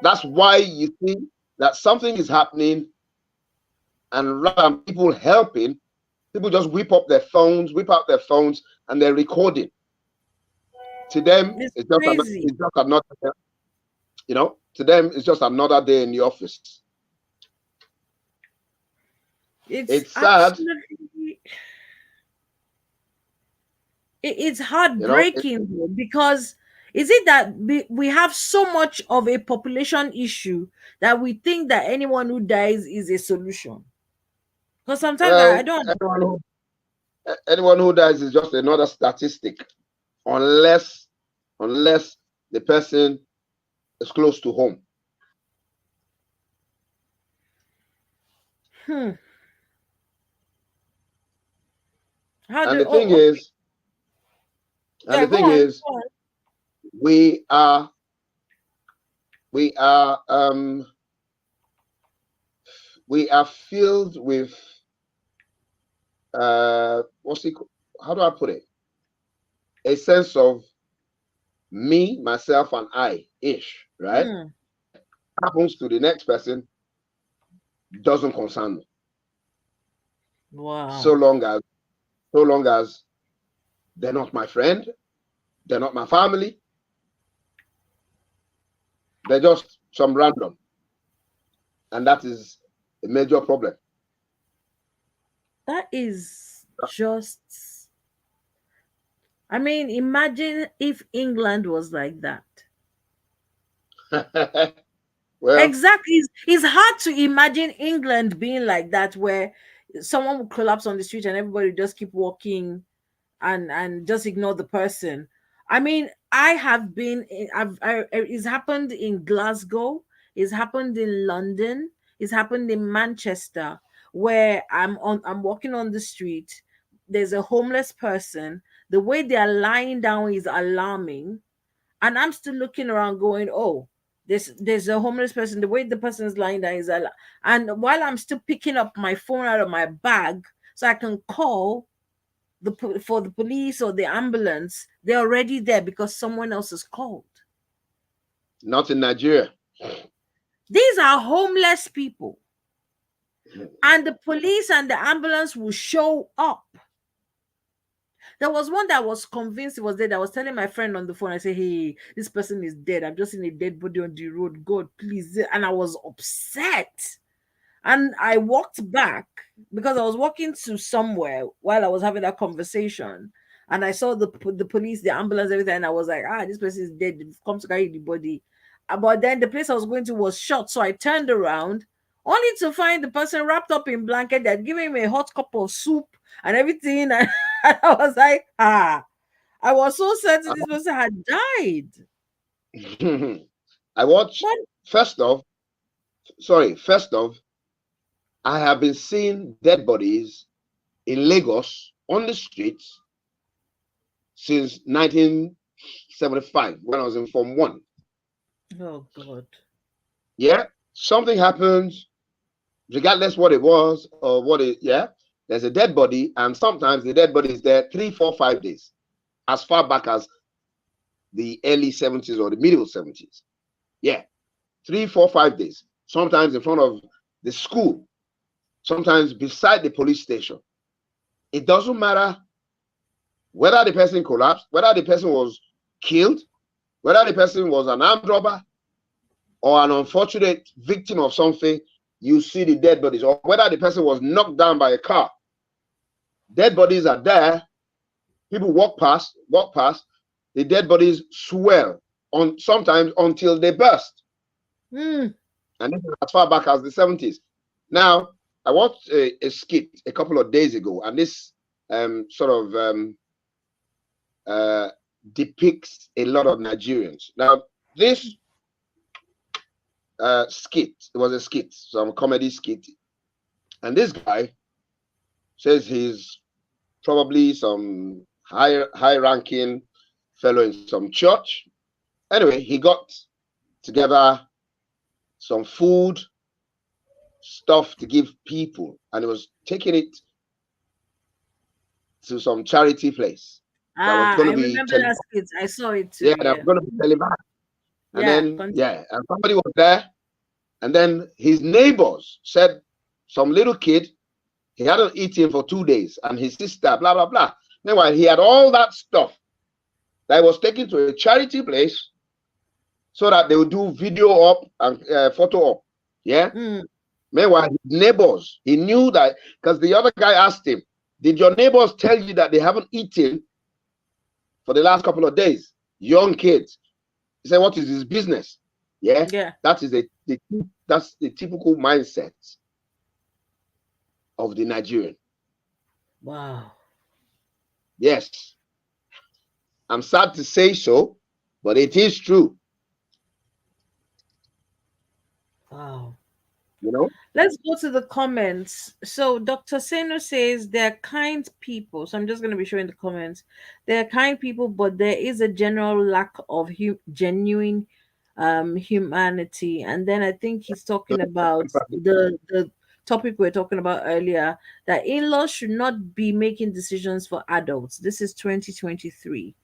That's why you see that something is happening, and rather than people helping, people just whip out their phones, and they're recording. To them, It's it's crazy. just another, to them, it's just another day in the office. It's It's sad, absolutely, it's you know. heartbreaking though, because is it that we have so much of a population issue that we think that anyone who dies is a solution? Because sometimes I Well, don't anyone who dies is just another statistic, unless unless the person is close to home. hmm, how And do the thing okay, is, and yeah, the go thing on, is, go on. we are we are um we are filled with what's it how do I put it? A sense of me, myself, and I ish, right? Hmm, Happens to the next person doesn't concern me. So wow. long as so long as they're not my friend, they're not my family, they're just some random. And that is a major problem. That is just, I mean, imagine if England was like that. Well, Exactly. It's hard to imagine England being like that, where someone would collapse on the street and everybody would just keep walking and just ignore the person. I mean, I have been, it's happened in Glasgow, it's happened in London, It's happened in Manchester, where I'm walking on the street. There's a homeless person. The way they are lying down is alarming. And I'm still looking around going, oh, there's a homeless person. The way the person is lying down is and while I'm still picking up my phone out of my bag so I can call for the police or the ambulance, they're already there because someone else is called. Not in Nigeria. These are homeless people. And the police and the ambulance will show up. There was one that was convinced he was dead. I was telling my friend on the phone, I said, hey, this person is dead. I've just seen a dead body on the road. God, please. And I was upset. And I walked back because I was walking to somewhere while I was having that conversation. And I saw the police, the ambulance, everything. And I was like, this person is dead. They've come to carry the body. But then the place I was going to was shut. So I turned around only to find the person wrapped up in blanket. They'd given me a hot cup of soup and everything. And I was like, I was so certain this person had died. I watched, first off, I have been seeing dead bodies in Lagos on the streets since 1975 when I was in Form 1. Oh, God. Yeah, something happens, regardless what it was or there's a dead body, and sometimes the dead body is there 3, 4, 5 days, as far back as the early 70s or the middle 70s. Yeah, 3, 4, 5 days, sometimes in front of the school, sometimes beside the police station. It doesn't matter whether the person collapsed, whether the person was killed, whether the person was an armed robber or an unfortunate victim of something, you see the dead bodies, or whether the person was knocked down by a car. Dead bodies are there. People walk past, the dead bodies swell sometimes until they burst. And this is as far back as the 70s. Now, I watched a skit a couple of days ago, and this depicts a lot of Nigerians. Now, this skit, it was a skit, some comedy skit, and this guy says he's probably some high-ranking fellow in some church. Anyway, he got together some food, stuff to give people, and he was taking it to some charity place. I remember that skit. I saw it too. Yeah, that was going to be televised. And and somebody was there, and then his neighbors said some little kid, he hadn't eaten for 2 days, and his sister, blah, blah, blah. Meanwhile, he had all that stuff that was taken to a charity place so that they would do video up and photo up. Yeah. Meanwhile, his neighbors, he knew that, because the other guy asked him, did your neighbors tell you that they haven't eaten for the last couple of days? Young kids. He said, what is his business? Yeah. That is that's the typical mindset of the Nigerian. Wow. Yes. I'm sad to say so, but it is true. Wow. You know? Let's go to the comments. So Dr. Seno says they're kind people. So I'm just going to be showing the comments. They're kind people, but there is a general lack of genuine humanity. And then I think he's talking about the topic we are talking about earlier, that in-laws should not be making decisions for adults. This is 2023.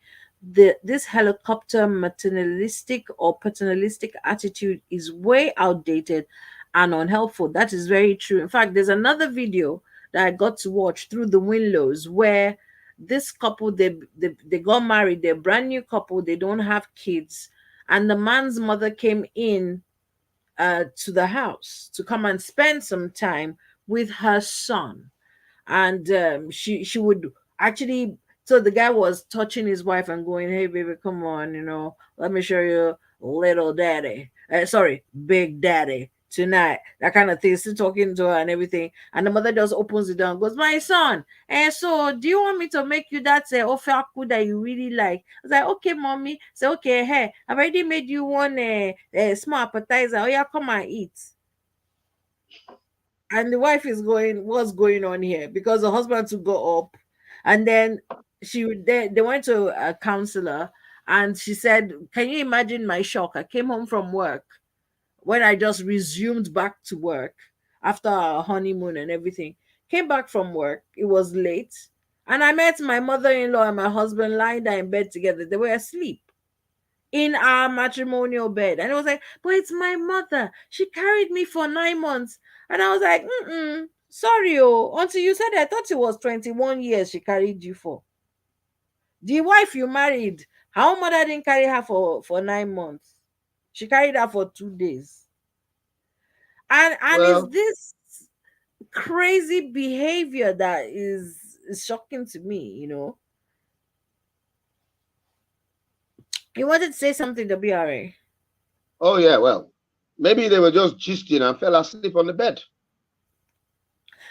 This helicopter maternalistic or paternalistic attitude is way outdated and unhelpful. That is very true. In fact, there's another video that I got to watch through the Winlows where this couple, they got married, they're a brand new couple, they don't have kids, and the man's mother came in to the house to come and spend some time with her son. And she would actually, so the guy was touching his wife and going, hey baby, come on, let me show you little daddy, big daddy tonight, that kind of thing, still talking to her and everything. And the mother just opens the door and goes, my son, so do you want me to make you that ofaku that you really like? I was like, okay mommy. So okay, hey, I've already made you one small appetizer. Oh yeah, come and eat. And the wife is going, what's going on here? Because the husband to go up, and then they went to a counselor, and she said, "Can you imagine my shock? I came home from work when I just resumed back to work after our honeymoon and everything. Came back from work, it was late, and I met my mother-in-law and my husband lying there in bed together. They were asleep in our matrimonial bed. And it was like, but it's my mother. She carried me for 9 months. And I was like, sorry, oh, until you said I thought it was 21 years she carried you for. The wife you married, her mother didn't carry her for 9 months. She carried her for 2 days. And it's Well, this crazy behavior that is shocking to me. You wanted to say something, WRA? oh yeah, well, maybe they were just gisting and fell asleep on the bed.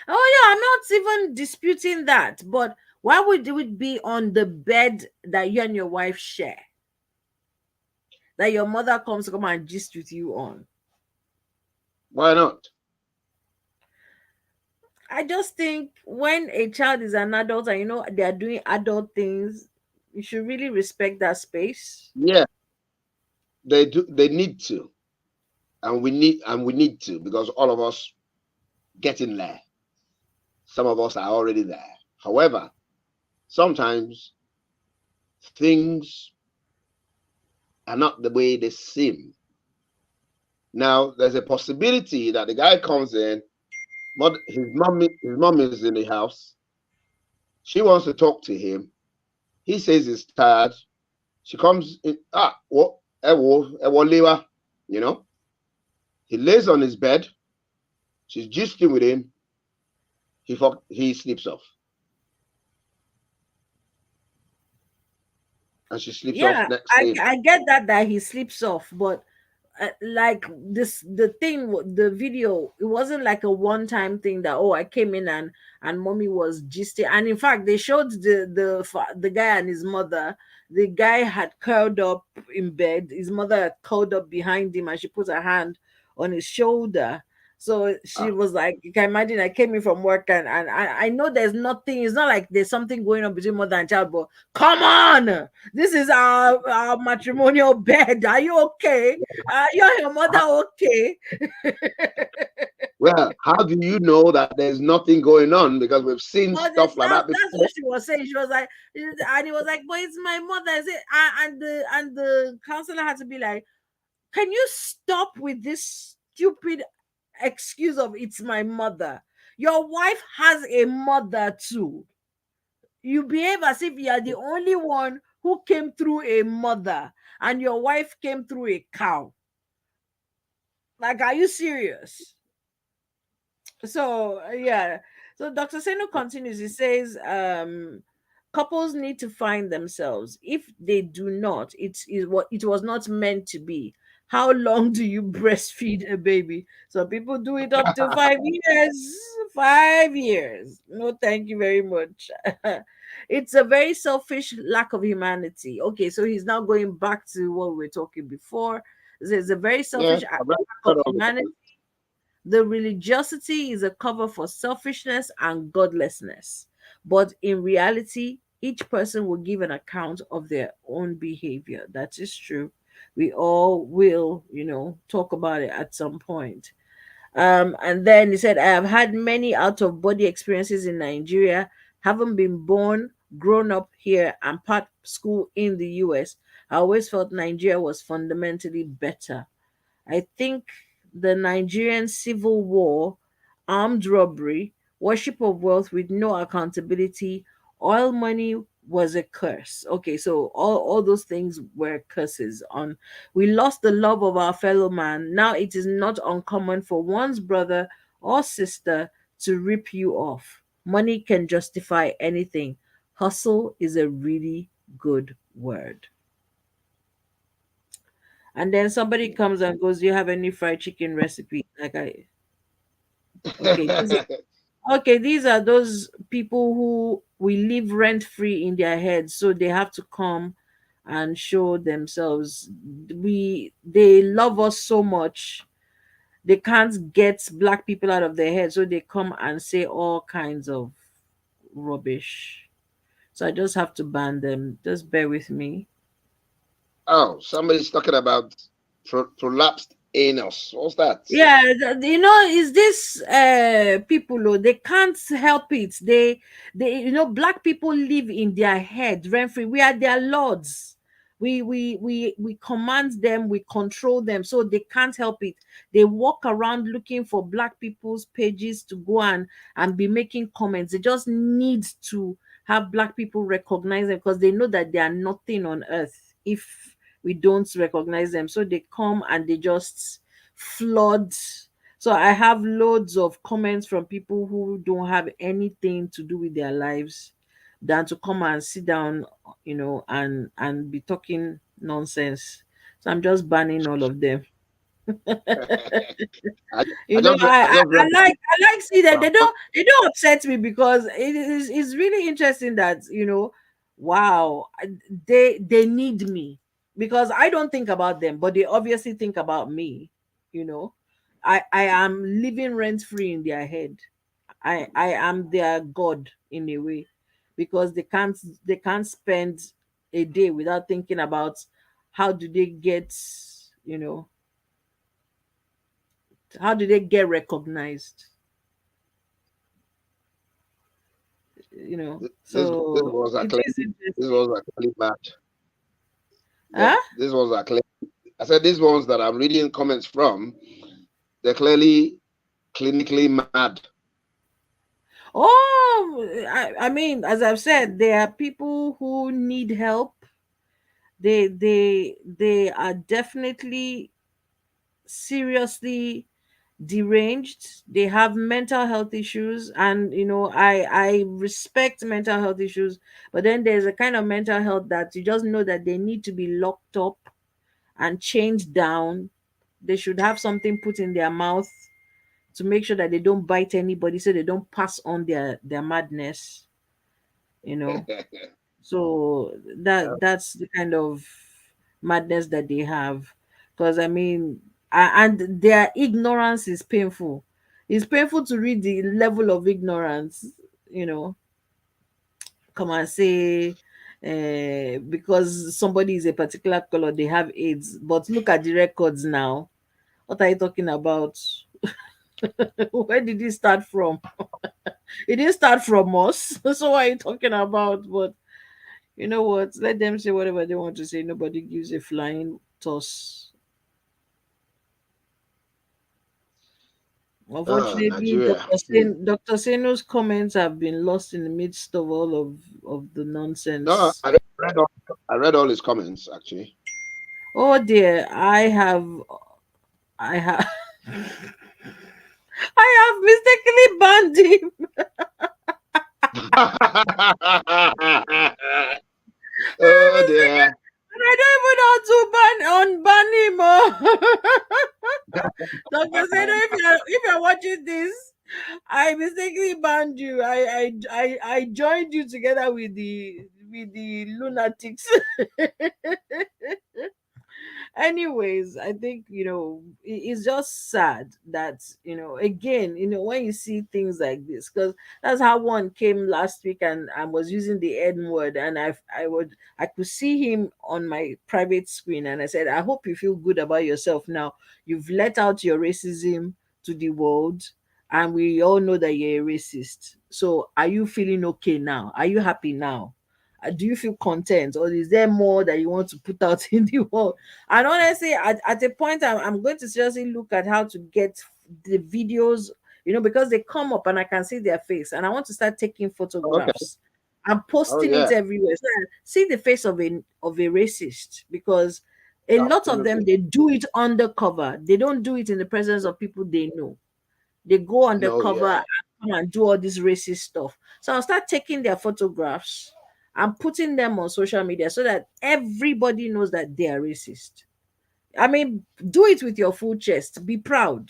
Oh yeah, I'm not even disputing that, but why would it be on the bed that you and your wife share? That your mother comes to come and gist with you on? Why not? I just think when a child is an adult and they are doing adult things, you should really respect that space. Yeah, they do. They need to, and we need to, because all of us getting there. Some of us are already there. However, sometimes things are not the way they seem. Now, there's a possibility that the guy comes in, but his mom is in the house. She wants to talk to him. He says he's tired. She comes in. What? Lewa. You know. He lays on his bed. She's gisting with him. He sleeps off, and she sleeps off Yeah, next I to him. I get that he sleeps off, but like this, the video, it wasn't like a one-time thing that, oh, I came in and mommy was gisting. And in fact, they showed the guy and his mother. The guy had curled up in bed, his mother had curled up behind him, and she put her hand on his shoulder. So she Ah, was like, you can imagine, I came in from work, and I know there's nothing, it's not like there's something going on between mother and child, but come on, this is our matrimonial bed. Are you okay? You're your mother, how, okay? well, how do you know that there's nothing going on? Because we've seen But stuff like that that's before. what she was saying. She was like, and he was like, but it's my mother. Is it? And the counselor had to be like, can you stop with this stupid excuse of it's my mother? Your wife has a mother too. You behave as if you are the only one who came through a mother, and your wife came through a cow. Like, are you serious? So yeah. So Dr. Seno continues. He says, couples need to find themselves. If they do not, it was not meant to be. How long do you breastfeed a baby? Some people do it up to 5 years. 5 years. No, thank you very much. It's a very selfish lack of humanity. Okay, so he's now going back to what we were talking before. There's a very Yes, selfish I've lack read of all the humanity. time. The religiosity is a cover for selfishness and godlessness. But in reality, each person will give an account of their own behavior. That is true. We all will, talk about it at some point. And then he said, I have had many out of body experiences in Nigeria, haven't been born, grown up here, and part school in the US. I always felt Nigeria was fundamentally better. I think the Nigerian civil war, armed robbery, worship of wealth with no accountability, oil money was a curse. Okay, so all those things were curses on. We lost the love of our fellow man. Now it is not uncommon for one's brother or sister to rip you off. Money can justify anything. Hustle is a really good word. And then somebody comes and goes, "Do you have any fried chicken recipe?" Like, okay, these are those people who we live rent free in their heads, so they have to come and show themselves. They love us so much, they can't get black people out of their head, so they come and say all kinds of rubbish. So I just have to ban them. Just bear with me. Oh, somebody's talking about prolapsed anus. What's that? Yeah, is this people, oh, they can't help it. They black people live in their head rent free. We are their lords. We command them, we control them, so they can't help it. They walk around looking for black people's pages to go and be making comments. They just need to have black people recognize them, because they know that they are nothing on earth if we don't recognize them. So they come and they just flood. So I have loads of comments from people who don't have anything to do with their lives than to come and sit down, and be talking nonsense. So I'm just banning all of them. I, I just read, I just read I like see that about they don't upset me, because it's really interesting that, wow, they need me, because I don't think about them, but they obviously think about me. you know I am living rent free in their head. I am their god in a way, because they can't spend a day without thinking about how do they get, you know how do they get recognized. this So was it is actually this interesting. was actually bad. Huh? This was actually, I said these ones that I'm reading comments from, they're clearly clinically mad. Oh, I mean, as I've said, there are people who need help. They are definitely seriously deranged. They have mental health issues, and I respect mental health issues, but then there's a kind of mental health that you just know that they need to be locked up and chained down. They should have something put in their mouth to make sure that they don't bite anybody, so they don't pass on their madness. you know so that's the kind of madness that they have. Because I mean, and their ignorance is painful. It's painful to read the level of ignorance. you know Come and say, because somebody is a particular color, they have AIDS, but look at the records now. What are you talking about? Where did it start from? It didn't start from us. So what are you talking about? But you know what? Let them say whatever they want to say. Nobody gives a flying toss. Oh, Unfortunately, Nigeria. Hmm. Dr. Seno's comments have been lost in the midst of all of the No, nonsense. I read all his comments actually. Oh dear, I have, I have mistakenly banned him. Oh dear. And I don't even know how to Dr. Seno, if you're watching this, I mistakenly banned you. I joined you together with the lunatics. Anyways, I think it's just sad that again, when you see things like this, because that's how one came last week and was using the N word, and I could see him on my private screen, and I said, I hope you feel good about yourself now. You've let out your racism to the world, and we all know that you're a racist. So are you feeling okay now? Are you happy now? Do you feel content, or is there more that you want to put out in the world? And honestly, at a point, I'm going to seriously look at how to get the videos, because they come up and I can see their face, and I want to start taking Okay. photographs and Oh posting it yeah. everywhere, so I see the face of a racist. Because a lot of them, Absolutely. they do it undercover. They don't do it in the presence of people they know. They go No, undercover yeah. and come and do all this racist stuff. So I'll start taking their photographs and putting them on social media, so that everybody knows that they are racist. I mean, do it with your full chest. Be proud.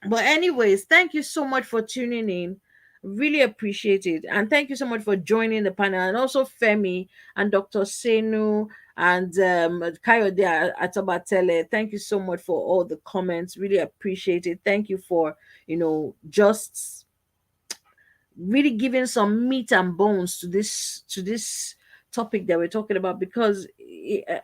But anyways, thank you so much for tuning in. Really appreciate it. And thank you so much for joining the panel. And also Femi and Dr. Senu. And Kayode Atobatele, thank you so much for all the comments. Really appreciate it. Thank you for, just really giving some meat and bones to this topic that we're talking about, because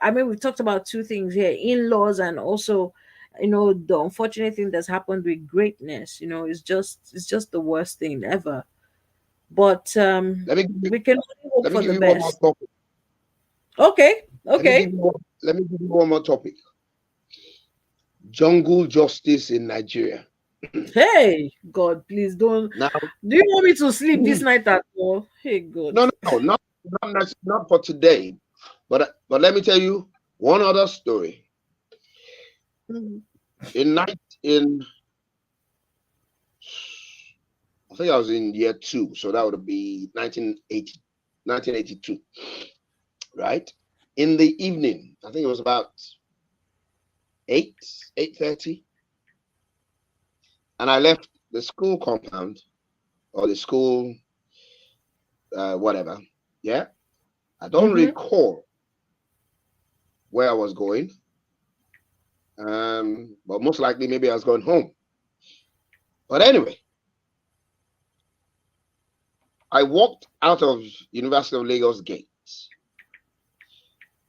I mean, we've talked about two things here: in-laws, and also, the unfortunate thing that's happened with greatness. It's just the worst thing ever. But Let me give you, we can only hope let me for give the you one more best. topic. Okay. Let me Okay. give you one more topic. Jungle justice in Nigeria. Hey, God, please don't. Now, Do you want me to sleep this night at all? Hey, God. no, not for today. But let me tell you one other story. Mhm. In I think I was in year 2, so that would be 1982, right? In the evening, I think it was about 8:30, and I left the school compound or the school, whatever. Yeah, I don't Mhm. recall where I was going, but most likely maybe I was going home. But anyway, I walked out of University of Lagos gates,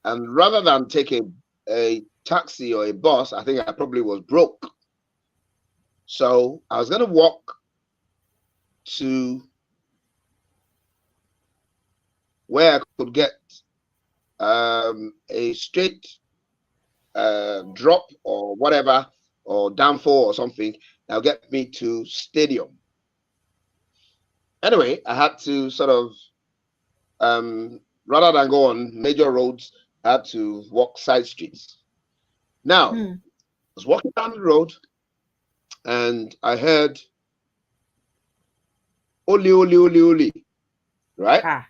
and rather than take a taxi or a bus, I think I probably was broke. So I was going to walk to where I could get a straight drop or whatever, or downfall or something that'll get me to stadium. Anyway, I had to sort of, rather than go on major roads, I had to walk side streets. Now, I Hmm. was walking down the road and I heard Oli, Oli, Oli, Oli, right? Ah,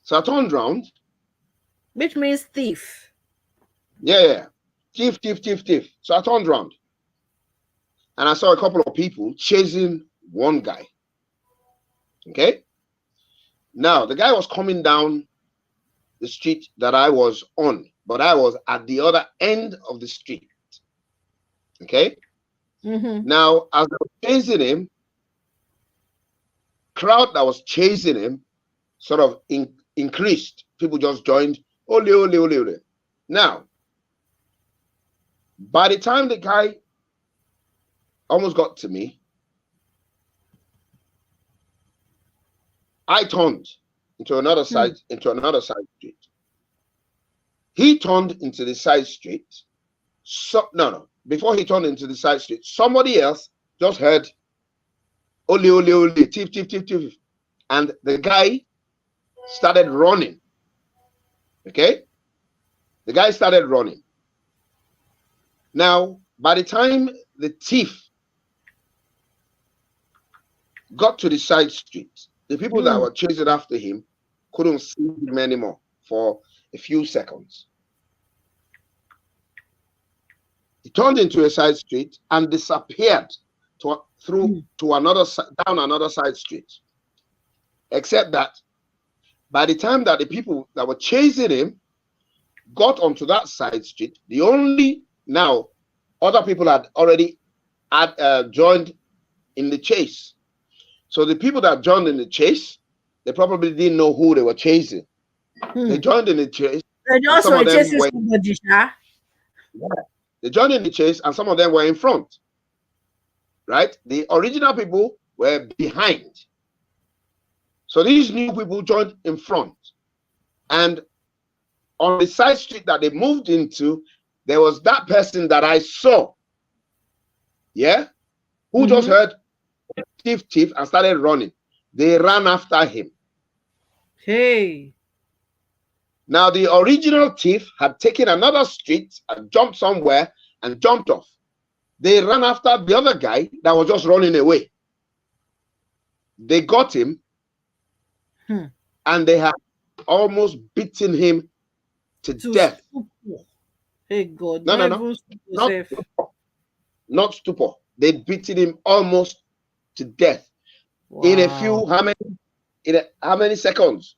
So I turned around. which means thief. Yeah. Thief, thief, thief, thief. So I turned around and I saw a couple of people chasing one guy. Okay. Now, the guy was coming down the street that I was on, but I was at the other end of the street. Okay. Mm-hmm. Now, as I was chasing him, crowd that was chasing him sort of increased. People just joined. Ole, ole, ole, ole. Now, by the time the guy almost got to me, I turned into another side street. He turned into the side street. So no. Before he turned into the side street, somebody else just heard ole, ole, ole, thief, thief, thief, thief. And the guy started running. Okay? The guy started running. Now, by the time the thief got to the side street, the people that were chasing after him couldn't see him anymore for a few seconds. He turned into a side street and disappeared down another side street. Except that by the time that the people that were chasing him got onto that side street, now other people had already joined in the chase. So the people that joined in the chase, they probably didn't know who they were chasing. They joined in the chase, And and some also of them were. somebody, They joined in the chase, and some of them were in front. Right? The original people were behind. So these new people joined in front, and on the side street that they moved into, there was that person that I saw. Yeah, who just heard thief, thief, and started running. They ran after him. Hey. Now, the original thief had taken another street and jumped somewhere and jumped off. They ran after the other guy that was just running away. They got him, and they had almost beaten him to death. Stupor. Hey, God. No. Not stupor. They beaten him almost to death. Wow. In how many seconds?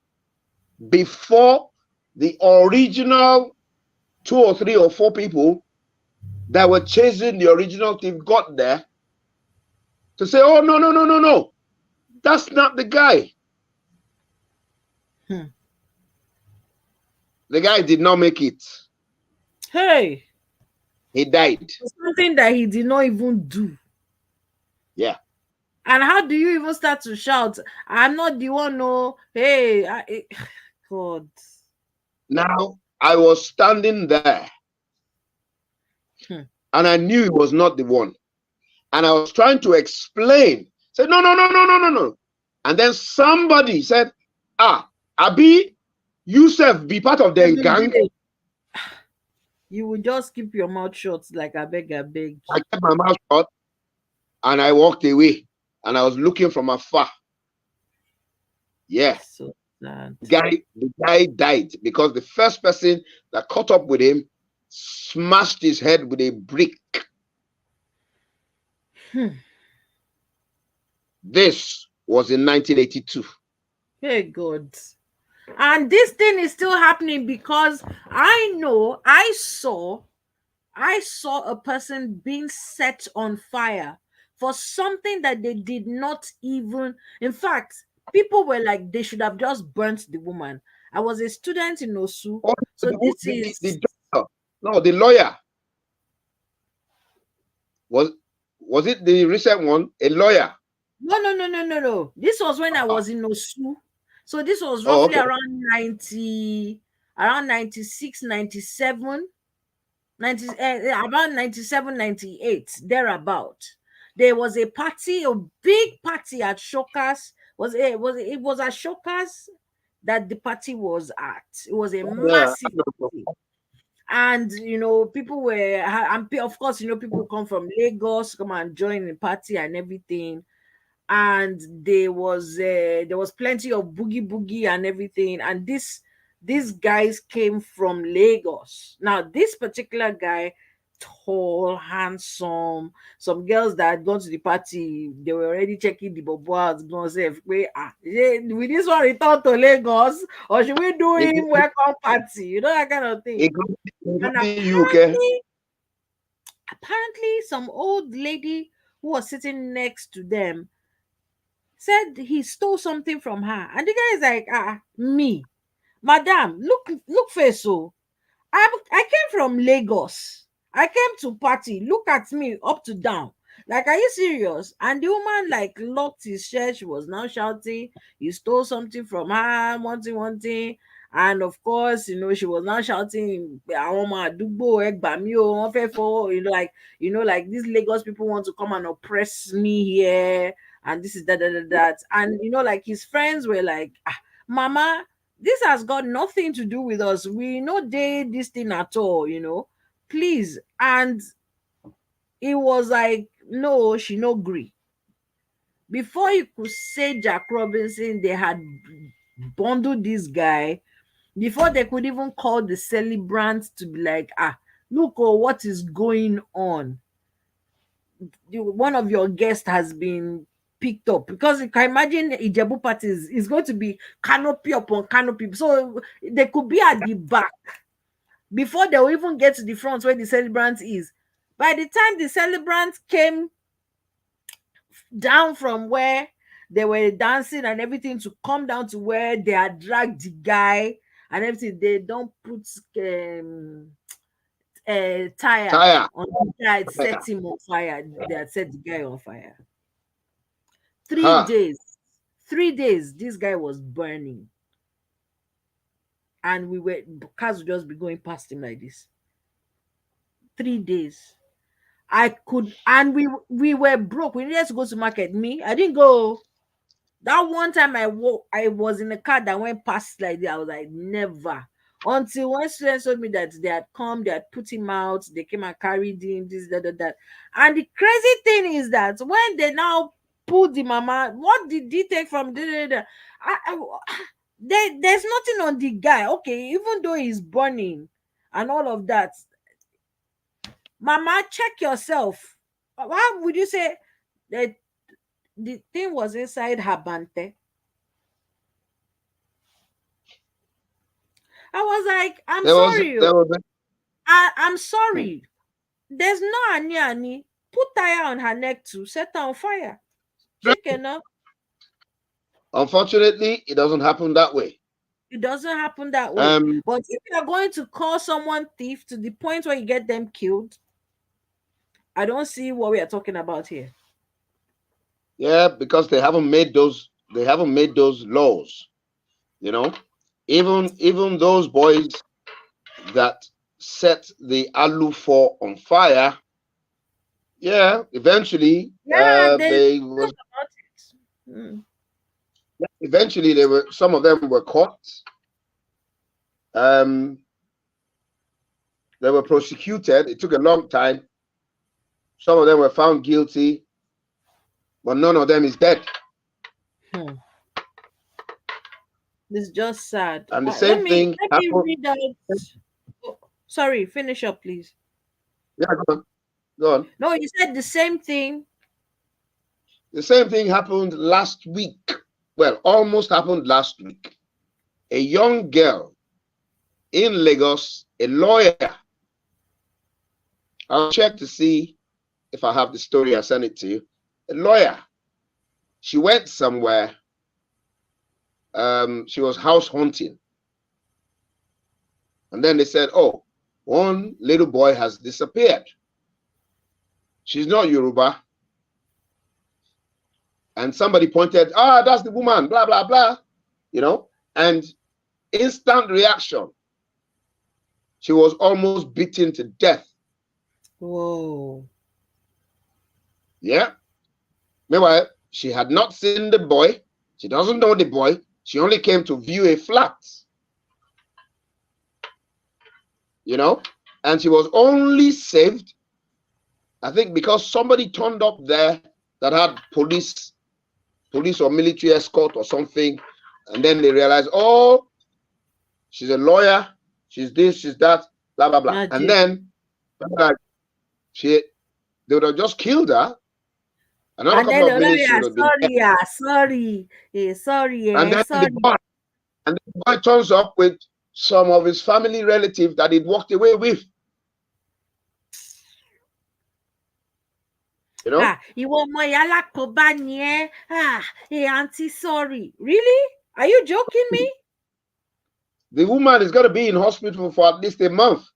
Before the original 2 or 3 or 4 people that were chasing the original thief got there to say, oh, no, no, no, no, no. That's not the guy. The guy did not make it. Hey. He died. Something that he did not even do. Yeah. And how do you even start to shout, I'm not the one, no, hey, God. Now, I was standing there and I knew he was not the one. And I was trying to explain. Said, no, no, no, no, no, no, no. And then somebody said, Abi, Yusuf, be part of the gang. You will just keep your mouth shut like I beg. I kept my mouth shut and I walked away. And I was looking from afar. Yeah. So sad. The guy died because the first person that caught up with him smashed his head with a brick. This was in 1982. Hey God. And this thing is still happening because I know I saw a person being set on fire for something that they did not even, in fact, people were like they should have just burnt the woman. I was a student in Osu. Oh, So this the is doctor. No, the lawyer. Was it the recent one? A lawyer? No. This was when I was in Osu. So this was roughly around 96, 97, about 97, 98, thereabout. There was a party, a big party at Shokas. It was at Shokas that the party was at. It was a massive party. And people were, and of course, people come from Lagos, come and join the party and everything. And there was plenty of boogie and everything. And these guys came from Lagos. Now, this particular guy, tall, handsome. Some girls that had gone to the party, they were already checking the bobo out. Going say, will this one return to Lagos, or should we do him welcome party? That kind of thing. And apparently, some old lady who was sitting next to them said he stole something from her. And the guy is like, me, madam, look face. So I came from Lagos. I came to party. Look at me up to down. Like, are you serious? And the woman like locked his shirt. She was now shouting, he stole something from her, one thing. And of course, she was now shouting, like, like these Lagos people want to come and oppress me here. And this is that. And like his friends were like, mama, this has got nothing to do with us. We no did this thing at all, please. And it was like, no, she no agree. Before you could say Jack Robinson, they had bundled this guy. Before they could even call the celebrant to be like, look, what is going on? One of your guests has been picked up, because you can imagine Ijebu parties is going to be canopy upon canopy, so they could be at the back before they will even get to the front where the celebrant is. By the time the celebrant came down from where they were dancing and everything to come down to where they had dragged the guy and everything, they don't put tire on the guy, set him on fire. They had set the guy on fire. 3 days. 3 days, this guy was burning. And cars would just be going past him like this. 3 days. And we were broke. We needed to go to market. I didn't go. That one time I was in a car that went past like that. I was like, never. Until one student told me that they had come, they had put him out, they came and carried him, this, that. And the crazy thing is that when they now pulled the mama, what did he take from there's nothing on the guy. Okay, even though he's burning and all of that, mama, check yourself. Why would you say that the thing was inside her bante? I was like, I'm There was sorry. there was I'm sorry. There's no Ani. Put tire on her neck too. Set her on fire. Chicken up. Unfortunately, it doesn't happen that way. It doesn't happen that way. But if you're going to call someone thief to the point where you get them killed, I don't see what we are talking about here. Yeah, because they haven't made those laws. You know, even those boys that set the Alu-4 on fire, yeah, eventually Yeah, they was about it. eventually some of them were caught. They were prosecuted. It took a long time. Some of them were found guilty, but none of them is dead. It's just sad. And the same thing let me happened. read out. Oh, sorry, finish up, please. Yeah, go on. No, you said the same thing. The same thing happened last week. Well, almost happened last week. A young girl in Lagos, a lawyer. I'll check to see if I have the story. I'll send it to you. A lawyer. She went somewhere. She was house hunting. And then they said, oh, one little boy has disappeared. She's not Yoruba. And somebody pointed, that's the woman, blah, blah, blah. You know, and instant reaction. She was almost beaten to death. Whoa. Yeah. Meanwhile, she had not seen the boy. She doesn't know the boy. She only came to view a flat. You know, and she was only saved, I think, because somebody turned up there that had police or military escort or something. And then they realized, oh, she's a lawyer. She's this, she's that, blah, blah, blah. Magic. And then they would have just killed her. Another couple of minutes, she would have been dead. Sorry. And then the boy turns up with some of his family relatives that he'd walked away with. You know? Hey, auntie, sorry. Really? Are you joking me? The woman is going to be in hospital for at least a month.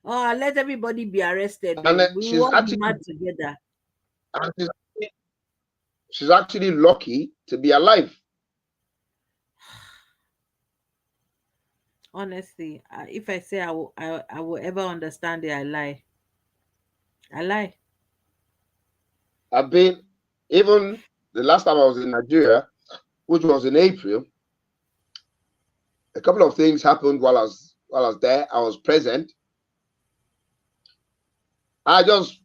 Oh, let everybody be arrested. And we won't be mad together. And she's actually lucky to be alive. Honestly, if I say I will ever understand it, I lie. I've been, even the last time I was in Nigeria, which was in April, a couple of things happened while I was there. I was present. I just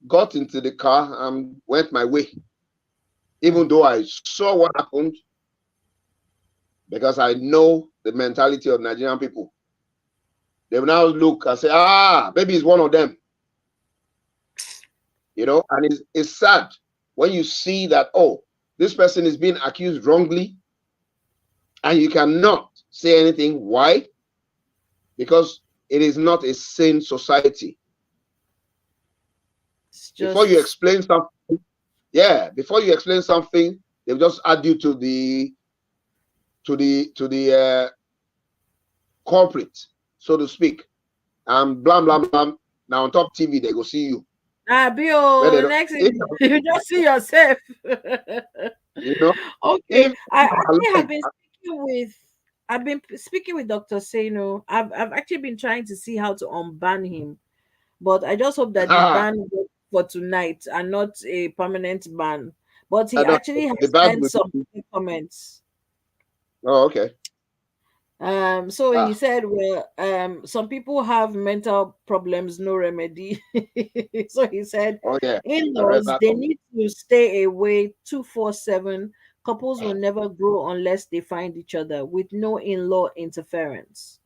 got into the car and went my way, even though I saw what happened, because I know the mentality of Nigerian people. They will now look and say, maybe it's one of them. You know, and it's sad when you see that, oh, this person is being accused wrongly and you cannot say anything. Why? Because it is not a sane society. Before you explain something, they'll just add you to the culprit, so to speak, and blah blah blah. Now on top TV, they go see you. Bio, next thing, you just see yourself. You know. Okay, I've been speaking with Dr. Seno. I've actually been trying to see how to unban him, but I just hope that the ban works for tonight and not a permanent ban. But he actually has sent some comments. Oh, okay. So he said, well, some people have mental problems, no remedy. So he said, in-laws, they need to stay away 24/7. Couples will never grow unless they find each other with no in-law interference.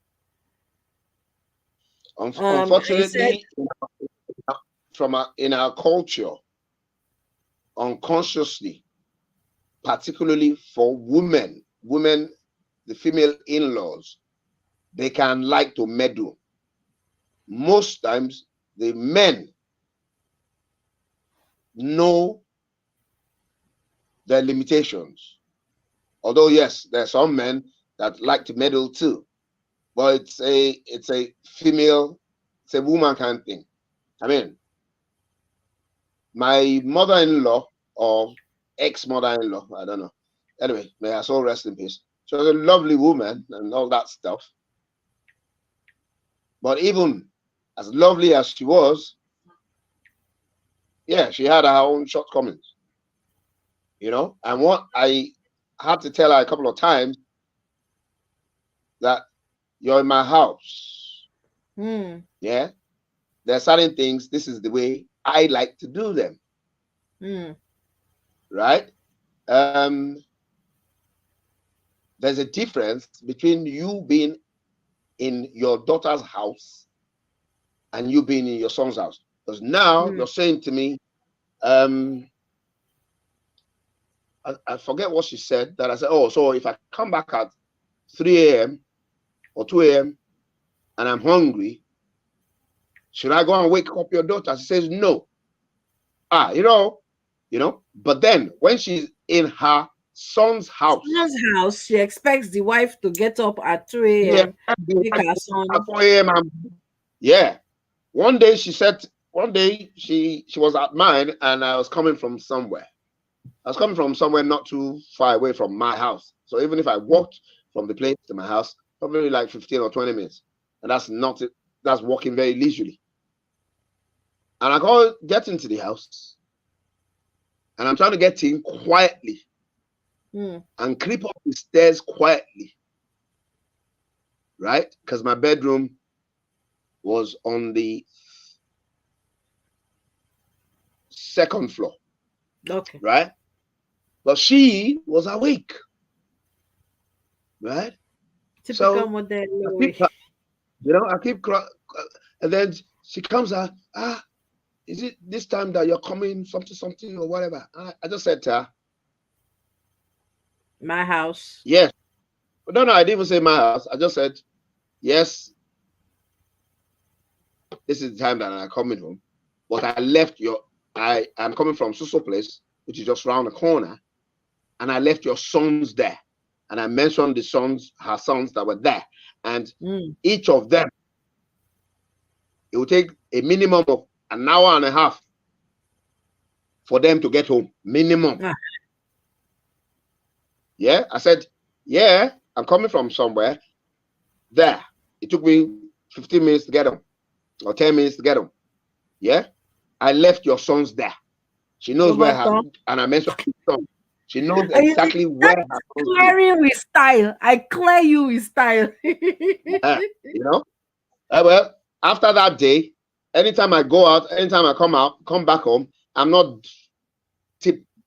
Unfortunately, in our culture, unconsciously, particularly for women, the female in-laws, they can like to meddle. Most times, the men know their limitations. Although, yes, there are some men that like to meddle too, but it's a female, it's a woman kind of thing. I mean, my mother-in-law or ex-mother-in-law, I don't know. Anyway, may her soul rest in peace. She was a lovely woman and all that stuff. But even as lovely as she was, yeah, she had her own shortcomings. You know, and what I had to tell her a couple of times that you're in my house. Yeah, there are certain things. This is the way I like to do them. Right? There's a difference between you being in your daughter's house and you being in your son's house. Because now you're saying to me, I forget what she said, that I said, oh, so if I come back at 3 a.m. or 2 a.m. and I'm hungry, should I go and wake up your daughter? She says, no. You know, but then when she's in her son's house, she expects the wife to get up at 2 a.m. Make her son. At 4 a.m. Yeah. One day she said, she was at mine and I was coming from somewhere. I was coming from somewhere not too far away from my house. So even if I walked from the place to my house, probably like 15 or 20 minutes. And that's walking very leisurely. And I get into the house and I'm trying to get in quietly and creep up the stairs quietly. Right? Because my bedroom was on the 2nd floor. Okay. Right? But she was awake. Right? Typical model. I keep crying. And then she comes out, is it this time that you're coming, something or whatever? I just said to her, my house. Yes. No, I didn't even say my house. I just said, yes, this is the time that I'm coming home. But I'm coming from Suso place, which is just around the corner. And I left your sons there. And I mentioned her sons that were there. And each of them, it would take a minimum of an hour and a half for them to get home. Minimum. Yeah, I said, yeah, I'm coming from somewhere. There. It took me 15 minutes to get them. Or 10 minutes to get them. Yeah? I left your sons there. She knows where her, and I mentioned his son. She knows exactly where her sons are. Clearing with style. I clear you with style. Well, after that day, anytime I go out, anytime I come back home, I'm not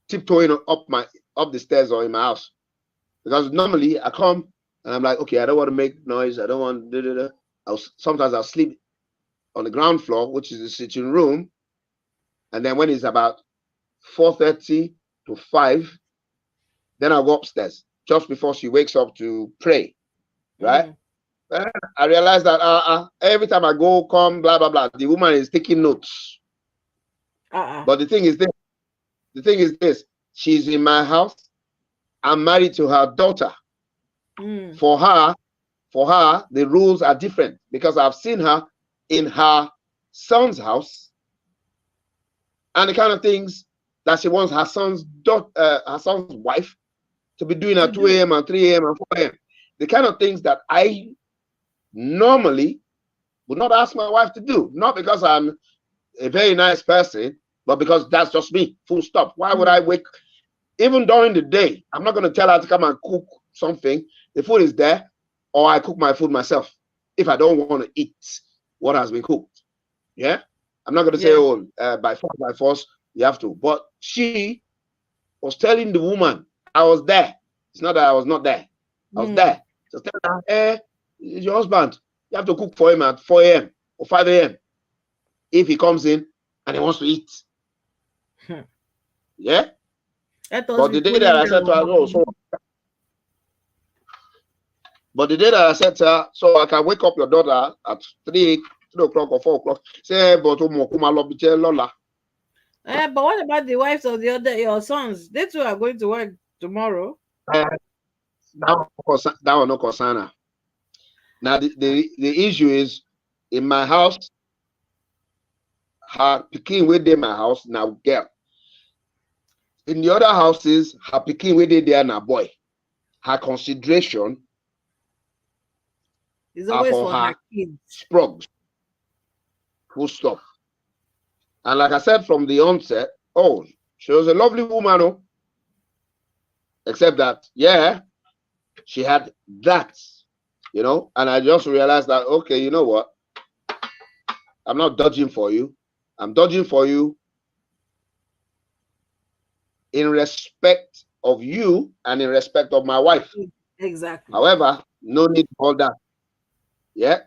tiptoeing up the stairs or in my house. Because normally I come and I'm like, okay, I don't want to make noise. I don't want sometimes I'll sleep on the ground floor, which is the sitting room. And then when it's about 4:30 to 5, then I'll go upstairs just before she wakes up to pray. Right? I realized that every time I go, come, blah, blah, blah, the woman is taking notes. But the thing is this, she's in my house. I'm married to her daughter. For her, the rules are different because I've seen her in her son's house and the kind of things that she wants her son's wife to be doing at 2 a.m. and 3 a.m. and 4 a.m. The kind of things that I normally would not ask my wife to do, not because I'm a very nice person, but because that's just me, full stop. Why would I wake, even during the day, I'm not going to tell her to come and cook something. The food is there, or I cook my food myself if I don't want to eat what has been cooked. Yeah? I'm not going to say, by force, you have to. But she was telling the woman, I was there. It's not that I was not there. I was there. So tell her, it's your husband. You have to cook for him at 4 a.m. or 5 a.m. if he comes in and he wants to eat. Yeah? But the day that I said to her, oh, so But the day that I said to her, so I can wake up your daughter at 3 o'clock or 4 o'clock, say, but Lola. But what about the wives of your sons? They too are going to work tomorrow. That one no concern her. Now the issue is in my house, her pikin within my house now girl. In the other houses, her pikin within there now boy. Her consideration It's are always for for her her kids. sprugs. Full stop. And like I said from the onset, oh, she was a lovely woman, oh. Except that, yeah, she had that, and I just realized that, okay, you know what? I'm not dodging for you. I'm dodging for you in respect of you and in respect of my wife. Exactly. However, no need for that. Yeah.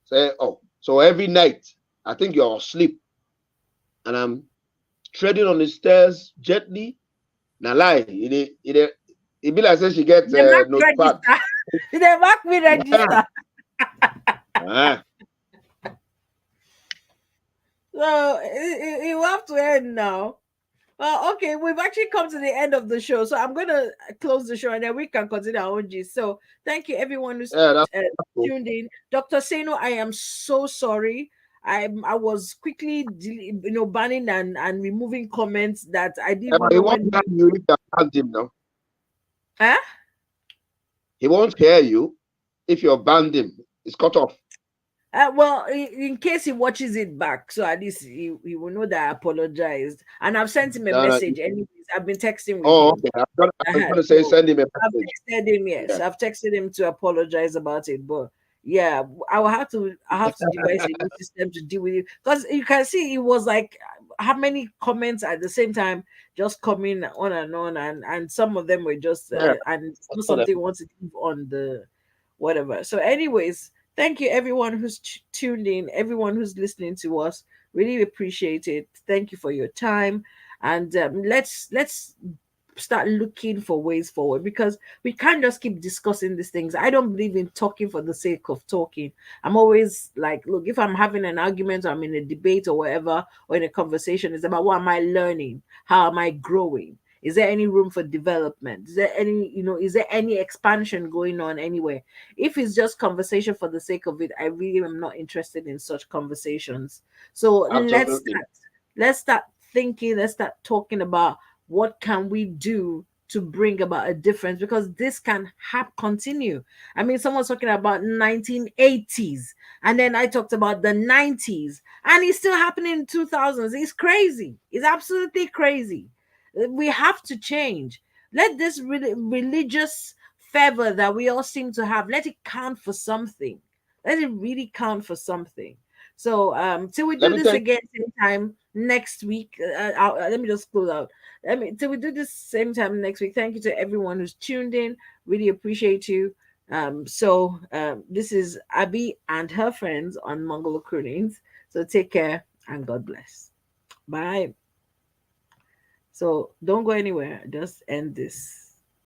Say, oh, so every night, I think you're asleep and I'm treading on the stairs gently. Now lie, it be like say she gets They mark notepad. register. They mark me register. Yeah. So it will have to end now. Well, okay, we've actually come to the end of the show, so I'm gonna close the show and then we can continue our own gist. So thank you everyone who's That's cool. tuned in. Dr. Seno, I am so sorry. I was quickly banning and removing comments that I didn't even He know won't when. hear you if you banned him now. Huh? He won't hear you if you're banned him. It's cut off. Well, in case he watches it back, so at least he will know that I apologized. And I've sent him a No. message. Anyways, I've been texting with Oh, him. okay. I was gonna say So send him a I've message. texted him. Yes, Yeah. I've texted him to apologize about it. But yeah, I have to devise a new system to deal with it because you can see it was like how many comments at the same time just coming on, and some of them were just Yeah. and it's not something you want to leave on the whatever. So, anyways, thank you everyone who's tuned in, everyone who's listening to us. Really appreciate it. Thank you for your time, and let's start looking for ways forward because we can't just keep discussing these things. I don't believe in talking for the sake of talking. I'm always like, look, if I'm having an argument or I'm in a debate or whatever, or in a conversation, it's about what am I learning? How am I growing? Is there any room for development? Is there any, is there any expansion going on anywhere? If it's just conversation for the sake of it, I really am not interested in such conversations. So Absolutely. let's start thinking, let's start talking about what can we do to bring about a difference because this can continue. I mean, someone's talking about 1980s and then I talked about the 90s and it's still happening in 2000s. It's crazy. It's absolutely crazy. We have to change. Let this religious fervor that we all seem to have, let it count for something. Let it really count for something. So till we Let do me this tell you, again same time next week, let me just close out. Till we do this same time next week. Thank you to everyone who's tuned in. Really appreciate you. This is Abby and her friends on Mongolo Croonings. So take care and God bless. Bye. So don't go anywhere. Just end this.